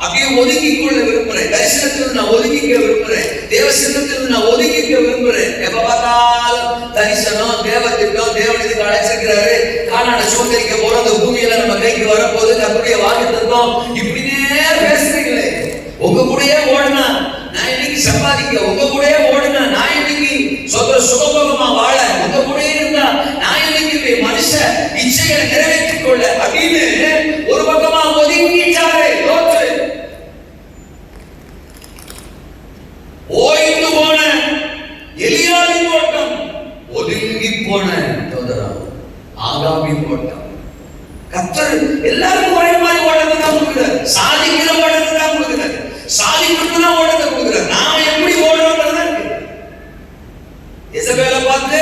அப்படியே ஒதுங்கிக் கொள்ள விரும்புறேன். தரிசனத்தில் நான் ஒதுங்கிக்க விரும்புறேன், தேவ சித்தத்தில் நான் ஒதுங்கிக்க விரும்புறேன். எப்ப பார்த்தாலும் தரிசனம், தேவ திட்டம், தேவன் இதுக்கு அழைச்சிருக்கிறாரு, கானான சுதந்திரிக்க போற அந்த பூமியில நம்ம கைக்கு வரப்போது கர்த்தருடைய வாக்குத்தத்தம், இப்படியே பேசுறீங்களே. உங்க கூடயே ஓடுனா நான் இன்னைக்கு சம்பாதிக்க, உங்க கூடயே ஓடுனா நான் இன்னைக்கு சுகபோகமா வாழ, உங்க கூடயே இருந்தா நான் இன்னைக்கு மனுஷ இச்சைகளை நிறைவேற்றிக் கொள்ள அப்படின்னு ஒரு பக்கமா ஒதுங்கிட்டாரே லோத்து. ஓய்ந்து போன எலியாவின் ஓட்டம், ஒதுங்கி போன ஆகாபின் ஓட்டம். கர்த்தர் எல்லாருக்கும் ஒரே மாதிரி ஓட்டத்தை தான் கொடுக்கிறார், சாதிக்கிற ஓட்டத்தை தான் கொடுக்கிறார், சாதிக்கணும்னா ஓட்டத்தை கொடுக்கிறார். நாம எப்படி ஓடுறோம்ன்றத எசபேலை பார்த்து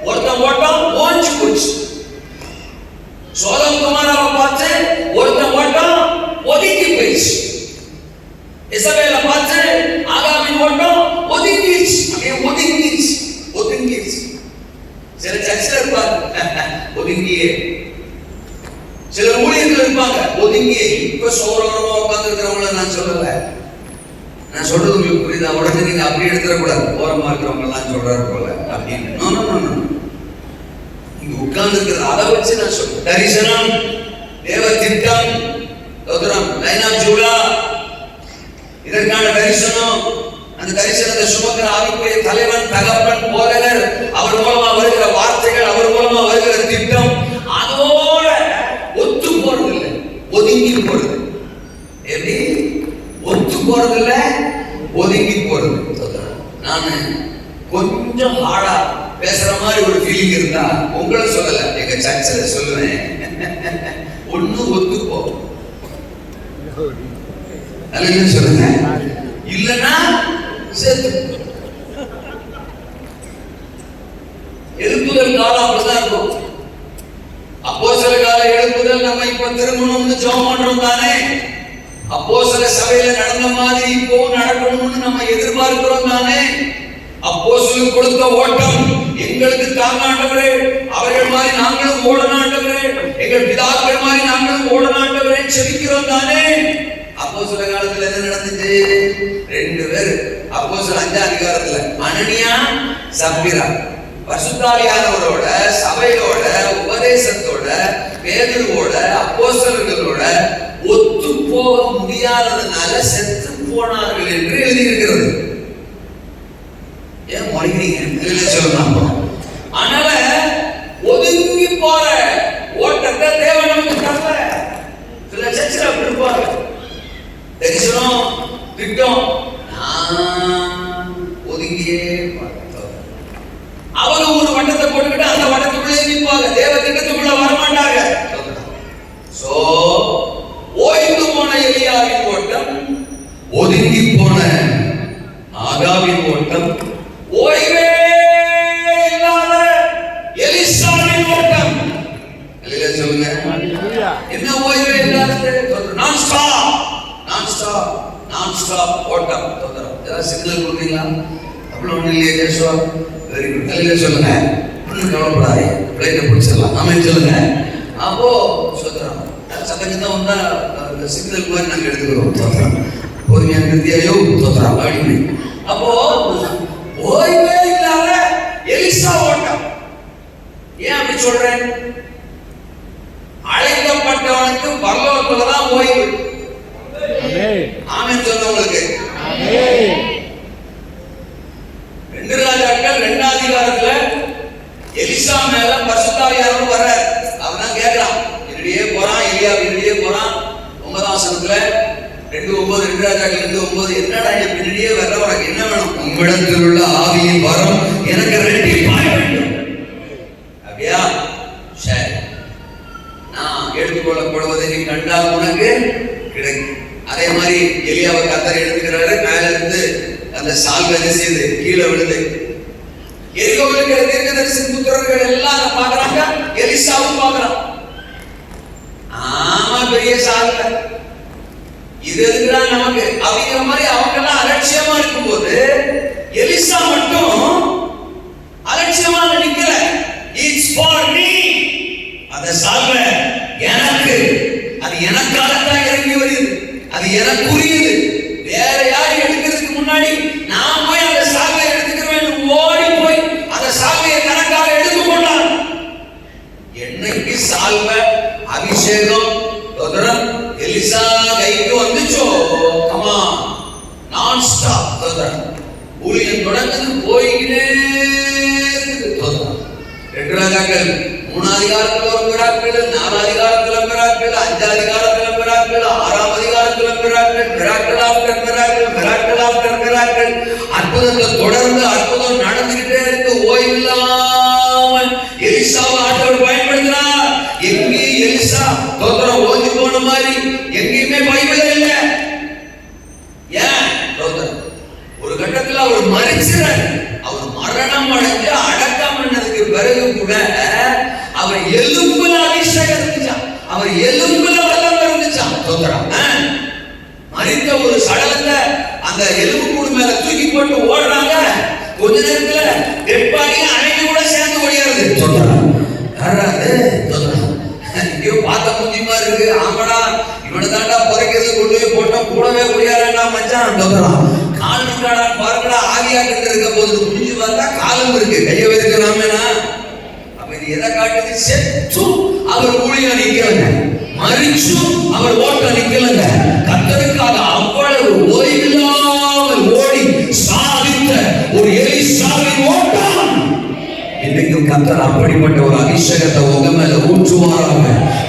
ஒருத்தன் ஓட்டம் ஓஞ்சு போச்சு, சோதோம் கொமோராவை பார்த்து ஒருத்தன் ஓட்டம் ஒதுங்கி போயிடுச்சு, எசபேலை பார்த்து ஆகாபின் ஓட்டம் ஒதுங்கிடுச்சு, அப்படியே ஒதுங்கிடுச்சு ஒதுங்கிடுச்சு. சில சர்ச்சில் இருப்பாங்க ஒதுங்கியே, சில ஊழியர்கள் இருப்பாங்க ஒதுங்கியே. இப்ப சோரமா உட்கார்ந்து இருக்கிறவங்கள நான் சொல்லல, நான் சொல்றது உங்களுக்கு புரியுதா? உடனே நீங்க அப்படி எடுத்துடக்கூடாது, ஓரமா இருக்கிறவங்க எல்லாம் சொல்றாரு போல அப்படின்னு. இங்க உட்கார்ந்து இருக்கிற அதை வச்சு நான் சொல்றேன். தரிசனம், தேவ திட்டம், லைன் ஆஃப் ஜூடா, இதற்கான தரிசனம், அந்த தரிசனத்தை சுமக்கிற ஆவிக்குரிய தலைவன், தகப்பன், போதகர், அவர் மூலமா வருகிற வார்த்தைகள், அவர் மூலமா வருகிற திட்டம், அதோட ஒத்து போறது இல்லை, ஒதுங்கி போறது. எப்படி ஒத்து போறது இல்ல, ஒதுங்கி போறது. நானு கொஞ்சம் ஹார்டா பேசுற மாதிரி ஒரு ஃபீலிங் இருந்தா உங்களை சொல்லல, எங்க சர்ச்சில் சொல்லுவேன், ஒண்ணு ஒத்துப்போ சொல்லுங்க, இல்லன்னா செத்து. எழுப்புதல் காலம் அப்படிதான் இருக்கும். அப்போஸ்தல கால எழுப்புதல் நம்ம இப்ப திருமணம்னு ஜெபம் பண்றோம் தானே, அப்போஸ்தல சபையில நடந்த மாதிரி இப்போ நடக்கணும்னு நம்ம எதிர்பார்க்கிறோம் தானே. அப்போஸ்தலருக்கு கொடுத்த ஓட்டம் எங்களுக்கு தாங்க ஆண்டவரே, அவர்கள் மாதிரி நாங்களும் ஓடணும் ஆண்டவரே, எங்கள் பிதாக்கள் மாதிரி நாங்களும் ஓடணும் ஆண்டவரே செபிக்கிறோம் தானே. அப்போஸ்தல காலத்துல என்ன நடந்துச்சு? 2 பேர் அப்போஸ்தல 5ஆம் அதிகாரத்துல அனனியா சப்பீரா பரிசுத்தாவியானவரோட சபையோட உபதேசத்தோட பேதுருவோட அப்போஸ்தலர்களோட ஒத்து போக முடியாததுனால செத்து போனார்கள் என்று எழுதியிருக்கிறது. ஏன் மொழிகிறீங்க சொல்லலாம். அதனால ஒதுங்கி போற ஓட்டத்தை தேவன் நமக்கு தரல. சில சர்ச்சில் அப்படி இருப்பாங்க, தரிசனம் திட்டம் ஒதுங்கியே அவங்க ஒரு வட்டத்தை போட்டுக்கிட்டு அந்த வட்டத்துக்குள்ளே நிற்பாங்க, தேவ திட்டத்துக்குள்ள வரமாட்டாங்க. சோ ஓய்ந்து போன எலியாவின் ஓட்டம், ஒதுங்கி போன ஆகாவின் ஓட்டம், ஓய்வே இல்லாத எலிசாவின் ஓட்டம். சொல்லுங்க, என்ன ஓய்வே இல்லாத? நான் ஸ்டாப் ஓட்டம். ஏதாவது சிக்னல் கொடுத்தீங்களா? அவ்வளோ ஒன்றும் இல்லையே ஜேசுவா, வெரி குட். தலையில சொல்லுங்க, ஒன்றும் கவலைப்படாதே, பிளைட்டை பிடிச்சிடலாம். ஆமாம் சொல்லுங்க. அப்போ சொல்றோம் சத்தம் தான் வந்தா சிக்னல் மாதிரி நாங்கள் எடுத்துக்கிறோம். பொறுமையா நிறுத்தியாயோ தோத்துறோம் அப்படின்னு. அப்போ ஓய்வே இல்லாத எலிசா ஓட்டம். ஏன் அப்படி சொல்றேன்? அழைக்கப்பட்டவனுக்கு பரலோகத்துலதான் ஓய்வு. ஆமென் சொன்னவங்களுக்கு 2 ராஜாக்கள் 2ஆம் அதிகாரத்துல எலிசா மேல பரிசுத்த ஆவியானவர் எடுத்துக்கொள்ளப்படுவதை நீ கண்டால் உனக்கு கிடைக்கும். அதே மாதிரி எலியாவை கர்த்தர் எடுத்துக்கிறாரு. மேல இருந்து அந்த சால்வை செய்து கீழே விழுது. எரிகோவில் இருக்கிற தீர்க்கதரிசி புத்திரர்கள் எல்லாம் பாக்குறாங்க, எலிசாவும் பாக்குறான். ஆமா, பெரிய சால்வை இது எதுக்குதான் நமக்கு அப்படிங்கிற மாதிரி அவங்க எல்லாம் அலட்சியமா இருக்கும் போது எலிசா மட்டும் அலட்சியமா நிக்கல. It's for me. அந்த சால்வை எனக்கு, அது எனக்காகத்தான் இறங்கி வருது, அது எனக்குரியது. வேற யாரும் எடுக்கிறதுக்கு முன்னாடி நான் போய் அந்த சால்வை எடுத்துக்கிறேன். ஓடி போய் அந்த சால்வையை தனக்காக எடுத்துக்கொண்டான். என்னைக்கு சால்வை அபிஷேகம் எலிசா கைக்கு வந்துச்சோ, கமா நான் ஸ்டாப் ஊழியம் தொடர்ந்து போய்கிட்டே இருக்குது. 2 ராஜாக்கள் 3 அதிகாரத்துல பிறாக்கள், 4 அதிகாரத்துல பிறாக்கள், 5 அதிகாரத்துல பிறாக்கள், 6 அதிகாரத்துல பிறாக்கள், miracle after miracle, miracle after miracle. அற்புதங்கள் தொடர்ந்து அற்புதம் நடந்துகிட்டே இருக்கு. ஓய்வில்லாம எலிசாவை ஆண்டவர் பயன்படுத்தினார். எங்கே எலிசா தோத்திரம் ஓதி போன மாதிரி எங்கேயுமே பைபிள் இல்லை. ஏன் ஒரு கட்டத்தில் அவர் மரிச்சார். அவர் மரணம் அடைஞ்சு அடக்கம் பண்ணதுக்கு பிறகு கூட அவர் எலும்புல அபிஷேகம் இருந்துச்சான், அவர் எலும்புல வல்லமை இருந்துச்சான். தோத்திரம் மரித்த ஒரு சடலத்தை அந்த எலும்பு கூடு மேல தூக்கி போட்டு ஓடுறாங்க. கொஞ்ச நேரத்துல டெட்பாடியும் அணைக்கு கூட சேர்ந்து ஓடியாருது. தோத்திரம் யாராவது இங்கேயோ பார்த்த முந்தியமா இருக்கு. ஆமாடா, இவனை தாண்டா புதைக்கிறது கொண்டு போய் போட்டோம், கூடவே முடியாதா மச்சான். தோத்திரம் கால் இருக்காடா பாருங்கடா, ஆவியா கிட்ட இருக்க போது முடிஞ்சு பார்த்தா காலம் இருக்கு, கைய வைக்கிறாமேனா. அப்ப இது எதை காட்டுது? செத்தும் அவர் ஊழியம் நிக்கலங்க, மரிச்சும் அவர் ஓட்டம் நிக்கலங்க. கர்த்தருக்காக அவ்வளவு ஓய்வில்லாமல் ஓடி சாதித்த ஒரு எலிசாவின் ஓட்டம் இன்றைக்கும் கர்த்தர் அப்படிப்பட்ட ஒரு அபிஷேகத்தை உங்க மேல ஊற்றுவாராக,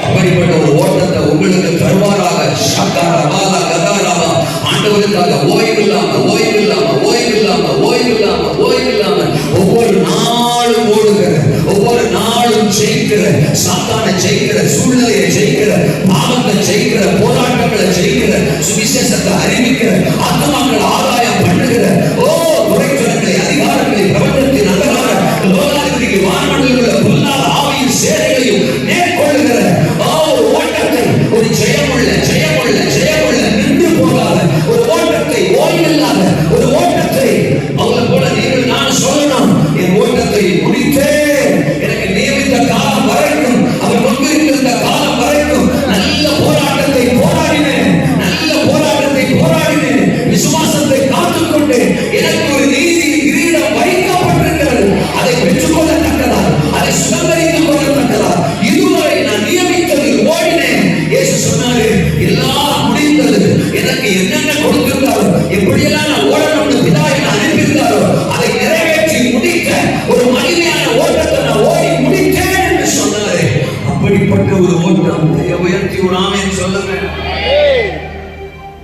அப்படிப்பட்ட ஒரு ஓட்டத்தை உங்களுக்கு தருவாராக. ஷக்கரபாலா கதாராபா. ஆண்டவருக்காக ஓய்வில்லாம ஓய்வில்லாம ஓய்வில்லாம ஓய்வில்லாம ஓய்வில்லாம ஒவ்வொரு நாளும் ஓடுகிற, ஒவ்வொரு நாளும் ஜெயிக்கிற, சாத்தானை ஜெயிக்கிற, சூழ்நிலையை ஜெயிக்கிற, பாவத்தை ஜெயிக்கிற, போராட்டங்களை ஜெயிக்கிற, சுவிசேஷத்தை அறிவிக்கிற, ஆத்மாக்கள் ஆதாயம் பண்ணுகிற, துறைத்தனங்களை அதிகாரங்களை பிரபஞ்சத்தின் அந்தகார லோகாதிபதிக்கு வான்மண்டல பொல்லாத ஆவியின் சேனைகளையும் மேற்கொள்ளுகிற ஒரு ஓட்டத்தை, ஒரு ஜெயமுள்ள ஜெயமுள்ள ஜெயமுள்ள நின்று போகாத ஒரு ஓட்டத்தை, ஓய்வில்லாத ஒரு ஓட்டத்தை அவளை போல நீங்கள் நான் சொல்லணும். என் ஓட்டத்தை முடித்தேன், எனக்கு நியமித்த காலம் வரைக்கும், அவர் கொண்டிருக்கின்ற காலம் வரைக்கும் நல்ல போராட்டத்தை போராடினேன், நல்ல போராட்டத்தை போராடினேன், விசுவாசத்தை காத்துக்கொண்டு எனக்கு ஒரு நீதி கிரீடம் வைக்கப்பட்டிருக்கிறது. அதை பெற்றுக்கொள்ளத்தக்கதா, அதை சுதந்திரித்துக் கொள்ளத்தக்கதா இதுவரை நான் நியமித்ததில் ஓடினேன். இயேசு சொன்னாரு, எல்லாம் முடிந்தது. எனக்கு என்னென்ன கொடுத்திருந்தாரோ, எப்படியெல்லாம் நான் ஓடணும்னு பிதா என்னை அனுப்பியிருந்தாரோ அதை நிறைவேற்றி முடிக்க ஒரு மகிமையான ஓட்டத்தை நான் ஓடி முடித்தேன் என்று சொன்னாரு. அப்படிப்பட்ட ஒரு ஓட்டம் உயர்த்தி ஒரு ஆமென் சொல்லுங்க.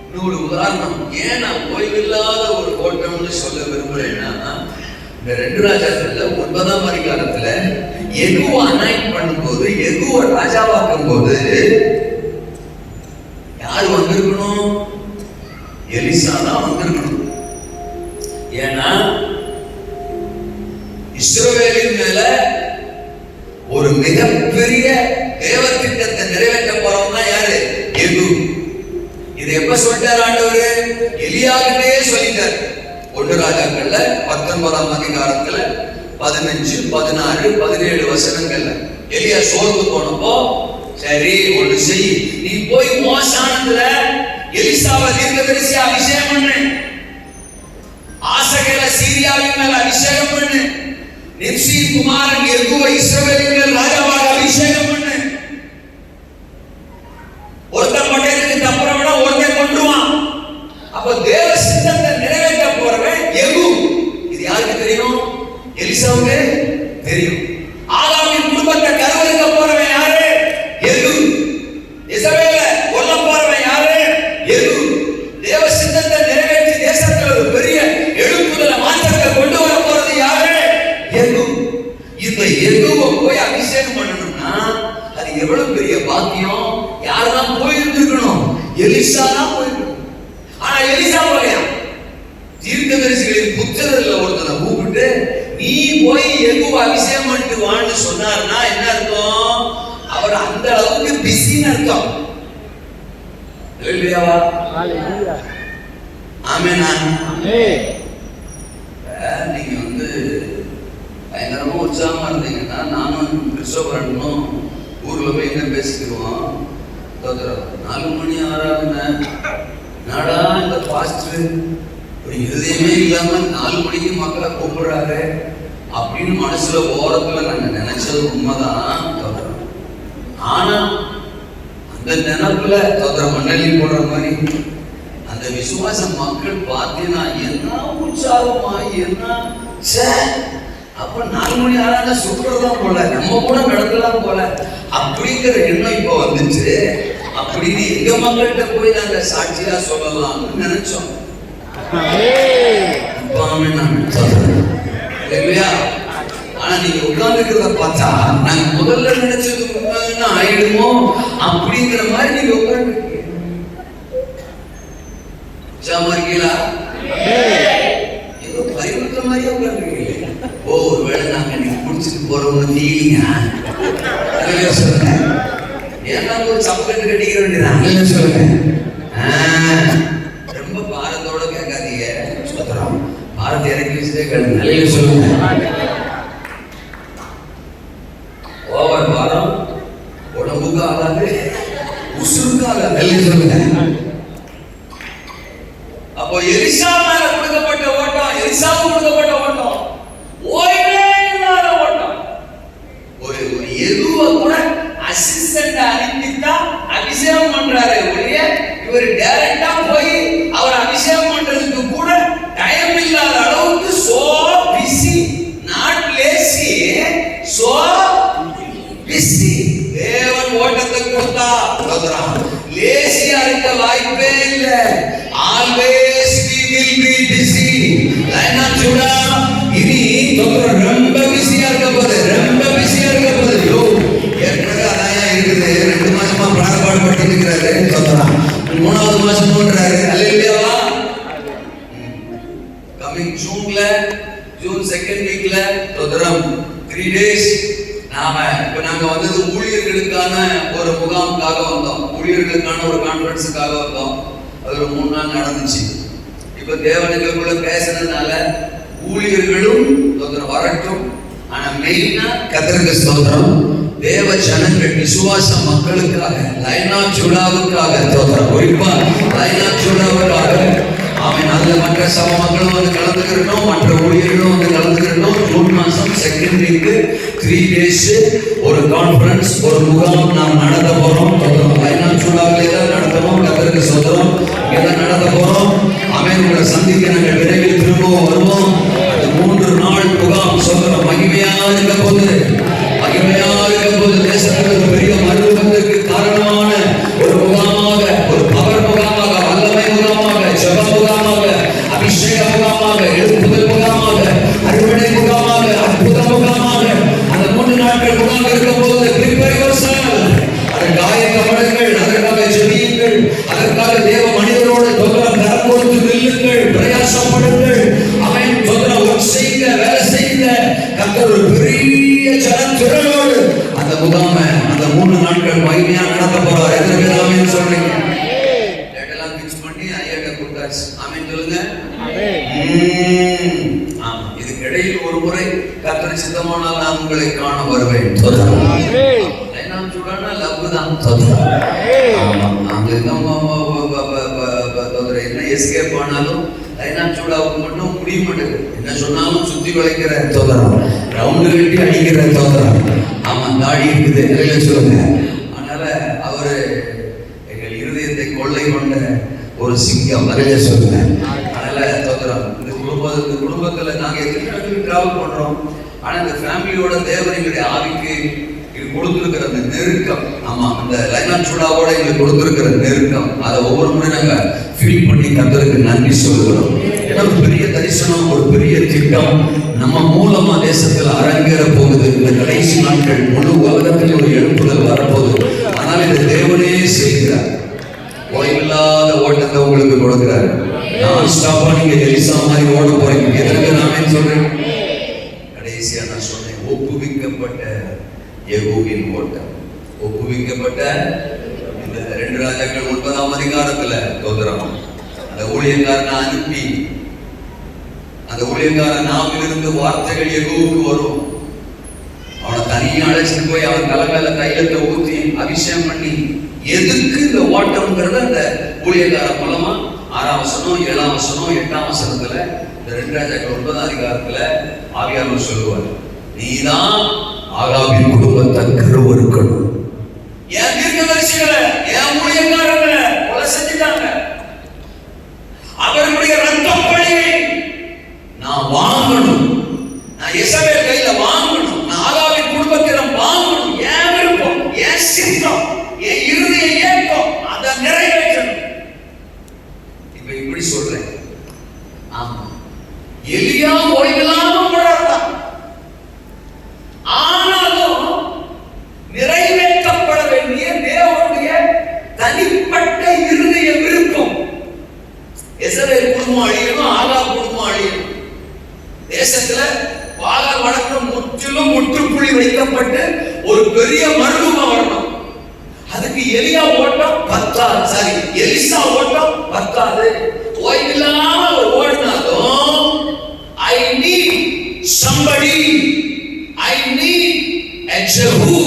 இன்னொரு உதாரணம், ஏன் நான் ஓய்வில்லாத ஒரு ஓட்டம்னு சொல்ல விரும்புறேன்னா, இந்த 2 ராஜாக்கள்ல 9ஆம் அதிகாரத்துல யெகூவை அனாயிண்ட் பண்ணும்போது, யெகூவை ராஜாவாக்கும் போது யார் வந்திருக்கணும்? எலிசா தான் வந்திருக்கணும். ஏன்னா இஸ்ரவேலின் மேல ஒரு மிகப்பெரிய தேவ திட்டத்தை நிறைவேற்ற போறவங்க யாரு? யெகூ. இது எப்ப சொல்லிட்டார் ஆண்டவரு? எலியாகிட்டே சொல்லிட்டார். 1 ராஜாக்கள்ல 19ஆம் அதிகாரத்துல 15, 16, 17 வசனங்கள்ல எலியா சோர்ந்து போனப்போ, சரி ஒன்று செய், நீ போய் மோசானத்துல எலிசாவை தீர்க்கதரிசியா அபிஷேகம் பண்ணு, ஆசகேலை சீரியாவின் மேல அபிஷேகம் பண்ணு, நிம்சி குமாரன் யெகூவை இஸ்ரவேலின் மேல் ராஜாவாக அபிஷேகம் பண்ணு. ஒருத்தன் பட்டயத்துக்கு தப்புறம் விட ஒருத்தன் கொன்றுவான். அப்ப தேவ சித்தத்தை நிறைவேற்ற போறவன் யெகூ. இது யாருக்கு தெரியும்? எலிசாவுக்கு தெரியும். ஆகாமின் குடும்பத்தை கருவறுக்க போறவன் யாரு? யெகூ. இஸ்ரவேலை கொல்ல போறவன் யாரு? யெகூ. தேவ சித்தத்தை நிறைவேற்றி தேசத்துல ஒரு பெரிய எழுப்புதல மாற்றத்தை கொண்டு வர போறது யாரு? யெகூ. இந்த யெகூவை போய் அபிஷேகம் எவ்வளவு பெரிய பாக்கியம். யாரெல்லாம் போயிருந்திருக்கணும்? எலிசா தான் போயிருக்கணும். ஆனா எலிசா போலையா? தீர்க்கதரிசிகளின் புத்திரர்ல ஒருத்தனை கூப்பிட்டு நீ போய் யெகோவா அபிஷேகம் பண்ணிட்டு வான்னு சொன்னார்னா என்ன அர்த்தம்? அவர் அந்த அளவுக்கு பிஸின்னு அர்த்தம். ஹalleluya. ஆமென். நீங்க பயங்கரமா உற்சாகமா இருந்தீங்கன்னா நானும் கிறிஸ்தவரனும் ஊர்ல போய் என்ன பேசிக்கிடுவோம். 4 மணி ஆறாதுன்னு நாடா இந்த பாஸ்டர் ஒரு இருதயமே இல்லாம 4 மணிக்கு மக்களை கூப்பிடுறாரு அப்படின்னு மனசுல ஓரத்துல நாங்க நினைச்சது உண்மைதான். ஆனா அந்த நினைப்புல மண்ணலி போடுற மாதிரி அந்த விசுவாச மக்கள் பார்த்தீங்கன்னா என்ன உற்சாகமா என்ன அப்ப 4 மணி ஆனா சுற்றுறதான் போல, நம்ம கூட நடக்கலாம் போல அப்படிங்கிற எண்ணம் இப்ப வந்துச்சு. அப்படின்னு எங்க மக்கள்கிட்ட போய் நாங்க சாட்சியா சொல்லலாம்னு நினைச்சோம். ஆனா நீங்க உட்கார்ந்துக்கிறத பார்த்தா நாங்க முதல்ல நினைச்சது ஆயிடுமோ அப்படிங்கிற மாதிரி நீங்க உட்கார்ந்து இருக்கீங்களா? ஏதோ பரிவர்த்த மாதிரியே உட்கார்ந்துருக்கீங்க. ஒருவேளை நாங்க இன்னைக்கு குடிச்சிட்டு போறவங்க நீங்க சொல்லுங்க. ஏன்னா ஒரு சப்பக்கட்டு கட்டிக்கிற வேண்டியதான் சொல்லுங்க. ரொம்ப பாரத்தோட கேட்காதீங்க. பாரத்தை இறக்கி வச்சுட்டே கேளுங்க. நல்ல சொல்லுங்க. ஓவர் பாரம் உடம்புக்கு ஆகாது, உசுருக்கு ஆகாது. நல்ல சொல்லுங்க. அப்போ எலிசா மேல கொடுக்கப்பட்ட ஓட்டம், எலிசாவுக்கு கொடுக்கப்பட்ட ஓட்டம் ஓய்வே இல்லாத ஓட்டம். ஒரு எதுவ கூட அசிஸ்டன்ட் அனுப்பித்தான் அபிஷேகம் பண்றாரு. ஒழிய இவர் டைரக்டா போய் அவர் அபிஷேகம் பண்றதுக்கு கூட டைம் இல்லாத அளவுக்கு so busy, not lazy, so busy. தேவன் ஓட்டத்தை கொடுத்தா லேசியா இருக்க வாய்ப்பே இல்லை. Always we will be busy. Line of ஜூடா இனி ரொம்ப பிஸியா இருக்க போகுது, ரொம்ப பிஸியா இருக்க போகுது. ஏற்கனவே அதாயா இருக்குது. 2 மாசமா பிரார்த்தனை பண்ணிட்டு இருக்கிறாரு. 3வது மாசம் போன்றாரு. அல்லேலூயா. கமிங் ஜூன் 2nd வீக்ல 3 days நாங்க வந்தது ஊழியர்களுக்கான ஒரு முகாமுக்காக வந்தோம். ஊழியர்களுக்கான ஒரு கான்ஃபரன்ஸுக்காக வந்தோம். அது ஒரு 3 நாள் நடந்துச்சு. இப்ப தேவனுக்குள்ள பேசுறதுனால ஊழியர்களும் வரட்டும். ஆனா மெயினா கர்த்தருக்கு ஸ்தோத்திரம், தேவ ஜனங்கள் விசுவாச மக்களுக்காக லைனா ஜூடாவுக்காக ஸ்தோத்திரம், குறிப்பா லைனா ஜூடாவுக்காக அவன் நல்ல மற்ற சபை மக்களும் வந்து கலந்துக்கிறோம், மற்ற ஊழியர்களும் வந்து கலந்துக்கிறோம். ஜூன் மாசம் 2nd வீக் 3 days ஒரு கான்ஃபரன்ஸ், ஒரு முகாம் நாம் நடத்த போறோம். லைனா ஜூடாவிலே தான் நடத்துறோம். கர்த்தருக்கு ஸ்தோத்திரம். இதான் நடத்த போறோம். அவன் உங்களை சந்திக்க நாங்கள் விரைவில் திரும்பவும் வருவோம். அந்த 3 நாள் முகாம் சொல்றோம் மகிமையா இருக்க போது, மகிமையா இருக்க போது. தேசத்துக்கு ஒரு பெரிய மறுபத்திற்கு காரணமான ஒரு முகாமாக, ஒரு பவர் முகாமாக, வல்லமை முகாமாக, ஜெப முகாமாக, அபிஷேக முகாமாக, எழுப்புதல் முகாமாக, அறுவடை முகாமாக, அற்புத முகாமாக அந்த 3 நாட்கள் முகாம் இருக்க போது. prepare yourself. அதற்கு ஆயத்தப்படுங்கள், அதற்காக ஜெபியுங்கள், அதற்காக தேவ மனிதரோடு கரம் கொடுத்து நில்லுங்கள், பிரயாசப்படுங்கள். அவன் ஒர்க் செய்யுங்க, வேலை செய்யுங்க. கர்த்தர் ஒரு பெரிய ஜனத்திரளோடு அந்த முகாம அந்த 3 நாட்கள் மகிமையா நடத்த போறார். எத்தனை பேர் ஆமென் சொல்றீங்க? டேட்டெல்லாம் பிக்ஸ் பண்ணி ஐயாட்ட கொடுத்தாச்சு. ஆமென் சொல்லுங்க. ஆமா, இதுக்கு இடையில் ஒரு முறை கர்த்தர் சித்தமானால் நான் உங்களை காண வருவேன். லைனாம் சொல்றானா லவ் தான். ஆமா, அங்க என்ன எஸ்கேப் ஆனாலும் லைனாம் சூடாவுக்கு மட்டும் முடிய மாட்டேங்குது. என்ன சொன்னாலும் சுத்தி வளைக்கிற தோதரம், ரவுண்டு கட்டி அடிக்கிற தோதரம். ஆமா, தாடி இருக்குது நிலையில சொல்லுங்க. அதனால அவரு எங்கள் இருதயத்தை கொள்ளை கொண்ட ஒரு சிங்கம் நிறைய சொல்லுங்க. அதனால தோதரம் இந்த குடும்பத்துல நாங்க எத்தனை டிராவல் பண்றோம். ஆனா இந்த ஃபேமிலியோட தேவன் எங்களுடைய ஆவிக்கு கொடுத்திருக்கிற அந்த நெருக்கம், ஆமா, அந்த லைனா சூடாவோட எங்களுக்கு கொடுத்திருக்கிற நெருக்கம், அதை ஒவ்வொரு முறை நாங்க ஃபீல் பண்ணி கர்த்தருக்கு நன்றி சொல்லுகிறோம். ஏன்னா ஒரு பெரிய தரிசனம், ஒரு பெரிய திட்டம் நம்ம மூலமா தேசத்துல அரங்கேற போகுது. இந்த கடைசி நாட்கள் முழு உலகத்தில் ஒரு எழுப்புதல் வரப்போகுது. ஆசீர்வாதத்தை உங்களுக்கு கொடுக்கிறாரு. நான் ஸ்டாப்பா நீங்க எலிசா மாதிரி ஓட போறீங்க. எதற்கு நான் சொல்றேன்? கடைசியா நான் சொன்னேன், ஒப்புவிக்கப்பட்ட யெகூவின் ஓட்டம். ஒப்புவிக்கப்பட்ட இந்த 2 ராஜாக்கள் 9ஆம் அதிகாரத்துல தோன்றுறோம். அந்த ஊழியக்காரனை அனுப்பி அந்த ஊழியக்காரன் நாவிலிருந்து வார்த்தைகள் யெகூவுக்கு வரும். அவனை தனியா அழைச்சிட்டு போய் அவன் தலைமையில தைலத்தை ஊற்றி அபிஷேகம் பண்ணி, எதுக்கு இந்த ஓட்டம்ங்கிறத அந்த ஊழியக்கார மூலமா 6ஆம் வசனம் 7ஆம் வசனம் 8ஆம் வசனத்துல இந்த 2 ராஜாக்கள் 9ஆம் அதிகாரத்துல ஆவியானவர் சொல்லுவார், நீதான் ஆகாபின் குடும்பத்தை கருவறுக்கணும். என் தீர்க்கதரிசிகளை என் ஊழியக்காரங்களை கொலை செஞ்சுட்டாங்க. அவர்களுடைய ரத்தம் பழியை நான் வாங்கணும். நான் எசபேல் கையில வாங்கணும். நான் ஆகாபின் குடும்பத்திடம் வாங்கணும். என் விருப்பம், என் சித்தம், என் இருதய ஏக்கம், அதை நிறைவேற்றணும். இப்ப இப்படி சொல்றேன். ஆமா, எலியா ஓய்வில்லாம போராடுறான். ஆனாலும் நிறைவேற்றப்பட வேண்டிய தேவனுடைய தனிப்பட்ட இருதய விருப்பம். எசபேல் குடும்பம் அழியணும், ஆகாப் குடும்பம் அழியணும். தேசத்துல பாகால் வணக்கம் முற்றிலும் முற்றுப்புள்ளி வைக்கப்பட்டு ஒரு பெரிய மருத்துவம் வரணும். அதுக்கு எலியா ஓட்டம் பத்தாது, எலிசா ஓட்டம் பத்தாது. ஓய்வில்லாம ஓடினாலும் I need somebody, I need a Jehu,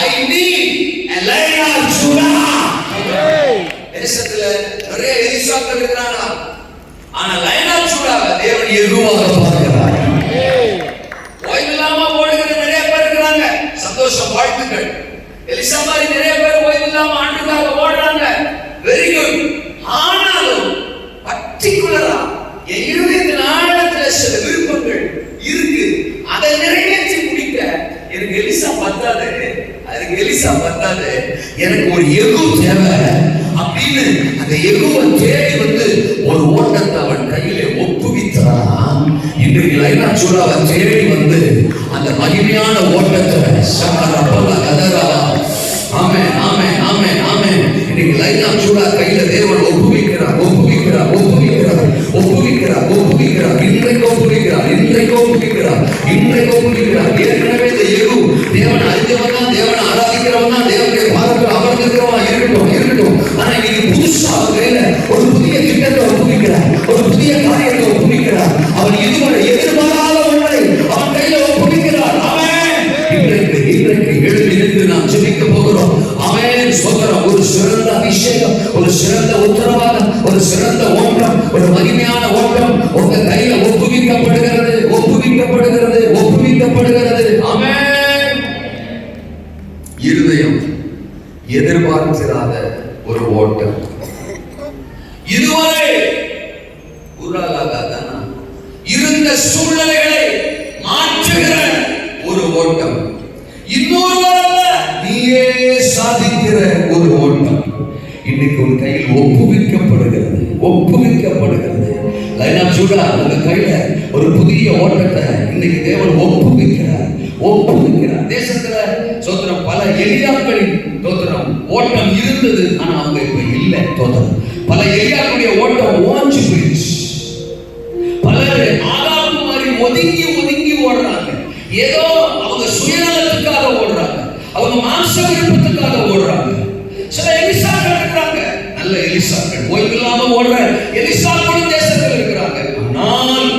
I need Elijah Judah. தேசத்துல நிறைய எலிசாக்கள் இருக்கிறாங்க. ஆனா லைனா சூடாக தேவன் யெகூவாக பார்க்கிறார். ஓய்வில்லாம ஓடுகிற நிறைய பேர் இருக்கிறாங்க. சந்தோஷம், வாழ்த்துக்கள். எலிசா மாதிரி நிறைய பேர் ஓய்வில்லாம ஆண்டுக்காக ஓடுறாங்க. Very good. ஆனாலும் பர்టిక్యులரா என் இருதயத்தின் ஆழத்துல சில விருப்பங்கள் இருக்கு. அதை நிறைவேற்றி முடிக்க எனக்கு எலிசா பத்தாது. அதுக்கு எலிசா பத்தாது, எனக்கு ஒரு யெகூ தேவை அப்படின்னு அந்த யெகூவை தேடி வந்து ஒரு ஓட்டத்தை அவன் கையிலே ஒப்புவித்தான். இன்றைக்கு லைனா சூடாவை தேடி வந்து அந்த மகிமையான ஓட்டத்தை சக்கரப்பல்லா கதராவா. ஆமென், ஆமென், ஆமென், ஆமென். இன்னைக்கு லைனா சூடா கையில தேவன் ஒப்புவிக்கிறார், ஒப்புவிக்கிறார், ஒப்புவிக்கிறார், ஒப்புவிக்கிறார், ஒப்புவிக்கிறார். இன்றைக்கு ஒப்புவிக்கிறார், இன்றைக்கு ஒப்புவிக்கிறார், இன்றைக்கு ஒப்புவிக்கிறார். ஏற்கனவே இந்த யெகூ தேவனை அறிஞ்சவன் தான், தேவனை ஆராதிக்கிறவன் தான், தேவனுடைய பாதத்தில் அமர்ந்திருக்கிறவன் இருக்கட்டும், இருக்கட்டும். ஆனா இன்னைக்கு புதுசா கையில ஒரு புதிய திட்டத்தை ஒப்புவிக்கிறார், ஒரு புதிய காரியத்தை ஒப்புவிக்கிறார். அவன் இதுவரை எதிர்பாராத ஒன்றை அவன் கையில ஒப்புவிக்கிறார். அவன் இன்றைக்கு எழுதி நின்று நாம் ஜெபிக்க போகிறோம். அவன் சொல்கிறான், ஒரு சிறந்த அபிஷேகம், ஒரு சிறந்த உத்தரவாதம், ஒரு சிறந்த ஓட்டம், ஒரு மகிமையான ஓட்டம் உங்க கையில ஒப்புவிக்கப்படுகிறது, ஒப்புவிக்கப்படுகிறது, ஒப்புவிக்கப்படுகிறது. ஆமென். இருதயம் எதிர்பார்த்திராத ஒரு ஓட்டம். இதுவரை இருந்த சூழ்நிலைகளை மாற்றுகிற ஒரு ஓட்டம். இன்னொரு நீயே சாதிக்கிற ஒரு ஓட்டம் இன்னைக்கு உன் கையில் ஒப்புவிக்கப்படுகிறது, ஒப்புவிக்கப்படுகிறது. லைனா சூடா உங்க கையில ஒரு புதிய ஓட்டத்தை இன்னைக்கு தேவன் ஒப்புவிக்கிறார், ஒப்புவிக்கிறார். தேசத்துல சோத்திரம் பல எலியாக்களின் சோத்திரம் ஓட்டம் இருந்தது, ஆனா அவங்க இப்ப இல்லை. சோத்திரம் பல எலியாக்களுடைய ஓட்டம் ஓஞ்சி போயிடுச்சு. பலர் ஆகாபு மாதிரி ஒதுங்கி ஒதுங்கி ஓடுறாங்க. ஏதோ அவங்க சுயநலத்துக்காக ஓடுறாங்க, அவங்க மாம்ச விருப்பத்துக்காக ஓடுறாங்க. சில எலிசாக்கள் இருக்கிறாங்க, நல்ல எலிசாக்கள், ஓய்வில்லாம ஓடுற எலிசாக்களும் தேசத்தில் இருக்கிறாங்க. ஆனால்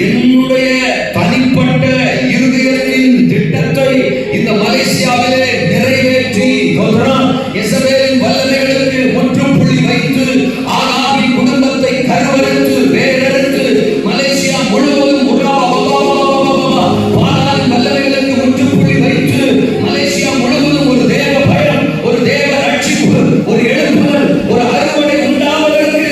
என்னுடைய தனிப்பட்ட இருதயத்தின் திட்டத்தை இந்த மலேசியாவிலே நிறைவேற்றி எசபேலின் வல்லமைகளுக்கு முற்றுப்புள்ளி வைத்து ஆகாபின் குடும்பத்தை கருவறுத்து வேறெடுத்து மலேசியா முழுவதும் பாலாவின் வல்லமைகளுக்கு முற்றுப்புள்ளி வைத்து மலேசியா முழுவதும் ஒரு தேவ பயம், ஒரு தேவ ரட்சிப்பு, ஒரு எழுப்புதல், ஒரு அறுவடை உண்டாவதற்கு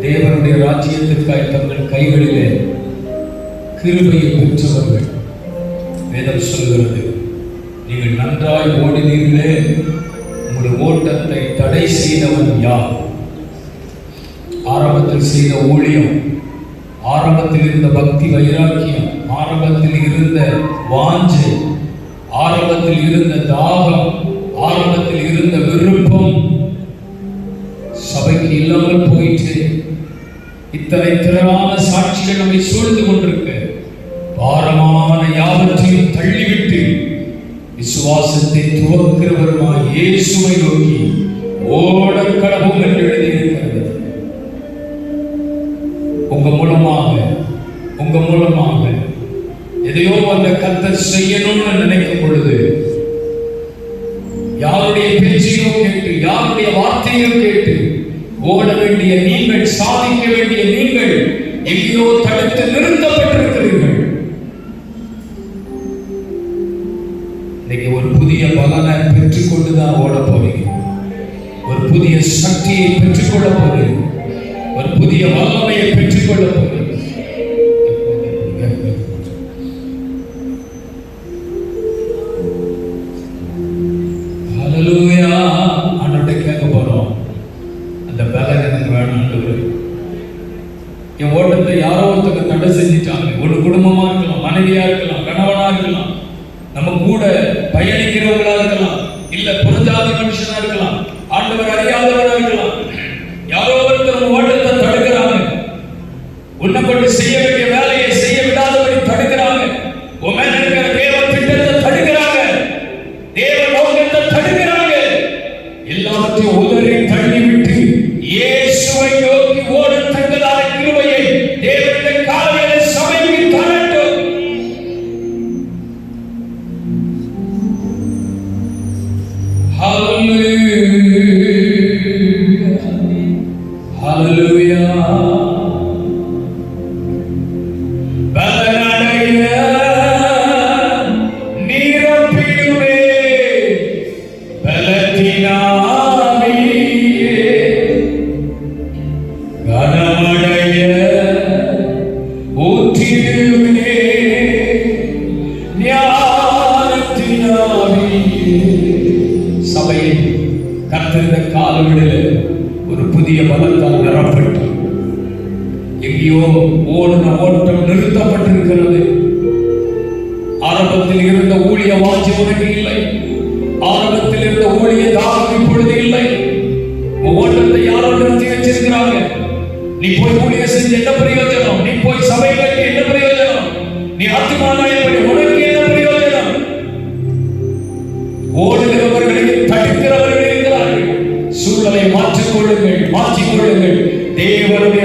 தேவனுடைய ராஜ்யத்திற்காய் தங்கள் கைகளிலே கிருபையை பெற்றவர்கள். வேதம் சொல்கிறது, நீங்கள் நன்றாய் ஓடினீர்களே, உங்களுடைய ஓட்டத்தை தடை செய்தவன் யார்? ஆரம்பத்தில் செய்த ஊழியம், ஆரம்பத்தில் இருந்த பக்தி வைராக்கியம், ஆரம்பத்தில் இருந்த வாஞ்சை, ஆரம்பத்தில் இருந்த தாகம், ஆரம்பத்தில் இருந்த விருப்பம் சபைக்கு இல்லாமல் போயிட்டு இத்தனை திரளான சாட்சிகள் நம்மை சூழ்ந்து கொண்டிருக்க பாரமான யாவற்றையும் தள்ளிவிட்டு விசுவாசத்தை துவக்கிறவருமாய் இயேசுவை நோக்கி ஓட கடவும் என்று எழுதியிருக்கிறது. உங்க மூலமாக எதையோ அந்த கர்த்தர் செய்யணும்னு நினைக்கும் பொழுது யாருடைய பேச்சையோ கேட்டு, யாருடைய வார்த்தையோ கேட்டு ஓட வேண்டிய நீங்கள், சாதிக்க வேண்டிய நீங்கள் எங்கேயோ தடுத்து நிறுத்தப்பட்டிருக்கிறீர்கள். இன்னைக்கு ஒரு புதிய பலனை பெற்றுக்கொண்டுதான் ஓட போறீங்க. ஒரு புதிய சக்தியை பெற்றுக்கொள்ள போறீங்க. ஒரு புதிய வல்லமையை பெற்றுக்கொள்ள போறீங்க. ஹல்லேலூயா. ஆண்டவரே கேட்க போறோம், அந்த பலன் எனக்கு வேணும் ஆண்டவரே. என் ஓட்டத்தை யாரோ ஒருத்தங்க தடை செஞ்சிட்டாங்க. ஒரு குடும்பமா இருக்கலாம், மனைவியா இருக்கலாம், கணவனா இருக்கலாம், நம்ம கூட பயணிக்கிறவங்களா இருக்கலாம், இல்ல புறஜாதி மனுஷனா இருக்கலாம், ஆண்டவர் அறியாதவரா இருக்கலாம். யாரோ ஒருத்தர் ஓட்டத்தை தடுக்கிறாங்க. உன்னை கொண்டு செய்ய வேண்டிய வேலையை செய்ய விடாதபடி தடுக்கிறாங்க. உன் மேல இருக்கிற தேவ திட்டத்தை தடுக்கிறாங்க, தேவ நோக்கத்தை தடுக்கிறாங்க. எல்லாத்தையும் உதறி தள்ளிவிட்டு இயேசுவை நோக்கி ஓட தங்களாக பலனடைய நிரப்பிடுமே பலத்தினாவியே கனமடைய ஊற்றிடுமே ஞானத்தினாவியே. சபையில் கர்த்தருடைய காலவெளியில் ஒரு புதிய பலத்தால் நிரப்பட்டு எங்கேயோ ஓடின ஓட்டம் நிறுத்தப்பட்டிருக்கிறது. ஆரம்பத்தில் இருந்த ஊழிய வாஞ்சி உனக்கு இல்லை. ஆரம்பத்தில் இருந்த ஊழிய தாகம் இப்பொழுது இல்லை. ஓட்டத்தை யாரோ நிறுத்தி வச்சிருக்கிறாங்க. நீ போய் ஊழிய செஞ்சு என்ன பிரயோஜனம்? நீ போய் சபை கட்டி என்ன பிரயோஜனம்? நீ ஆத்துமானாயபடி உனக்கு என்ன பிரயோஜனம்? ஓடுகிறவர்களையும் தடுக்கிறவர்கள் இருக்கிறார்கள். சூழலை மாற்றிக்கொள்ளுங்கள். தேவனுடைய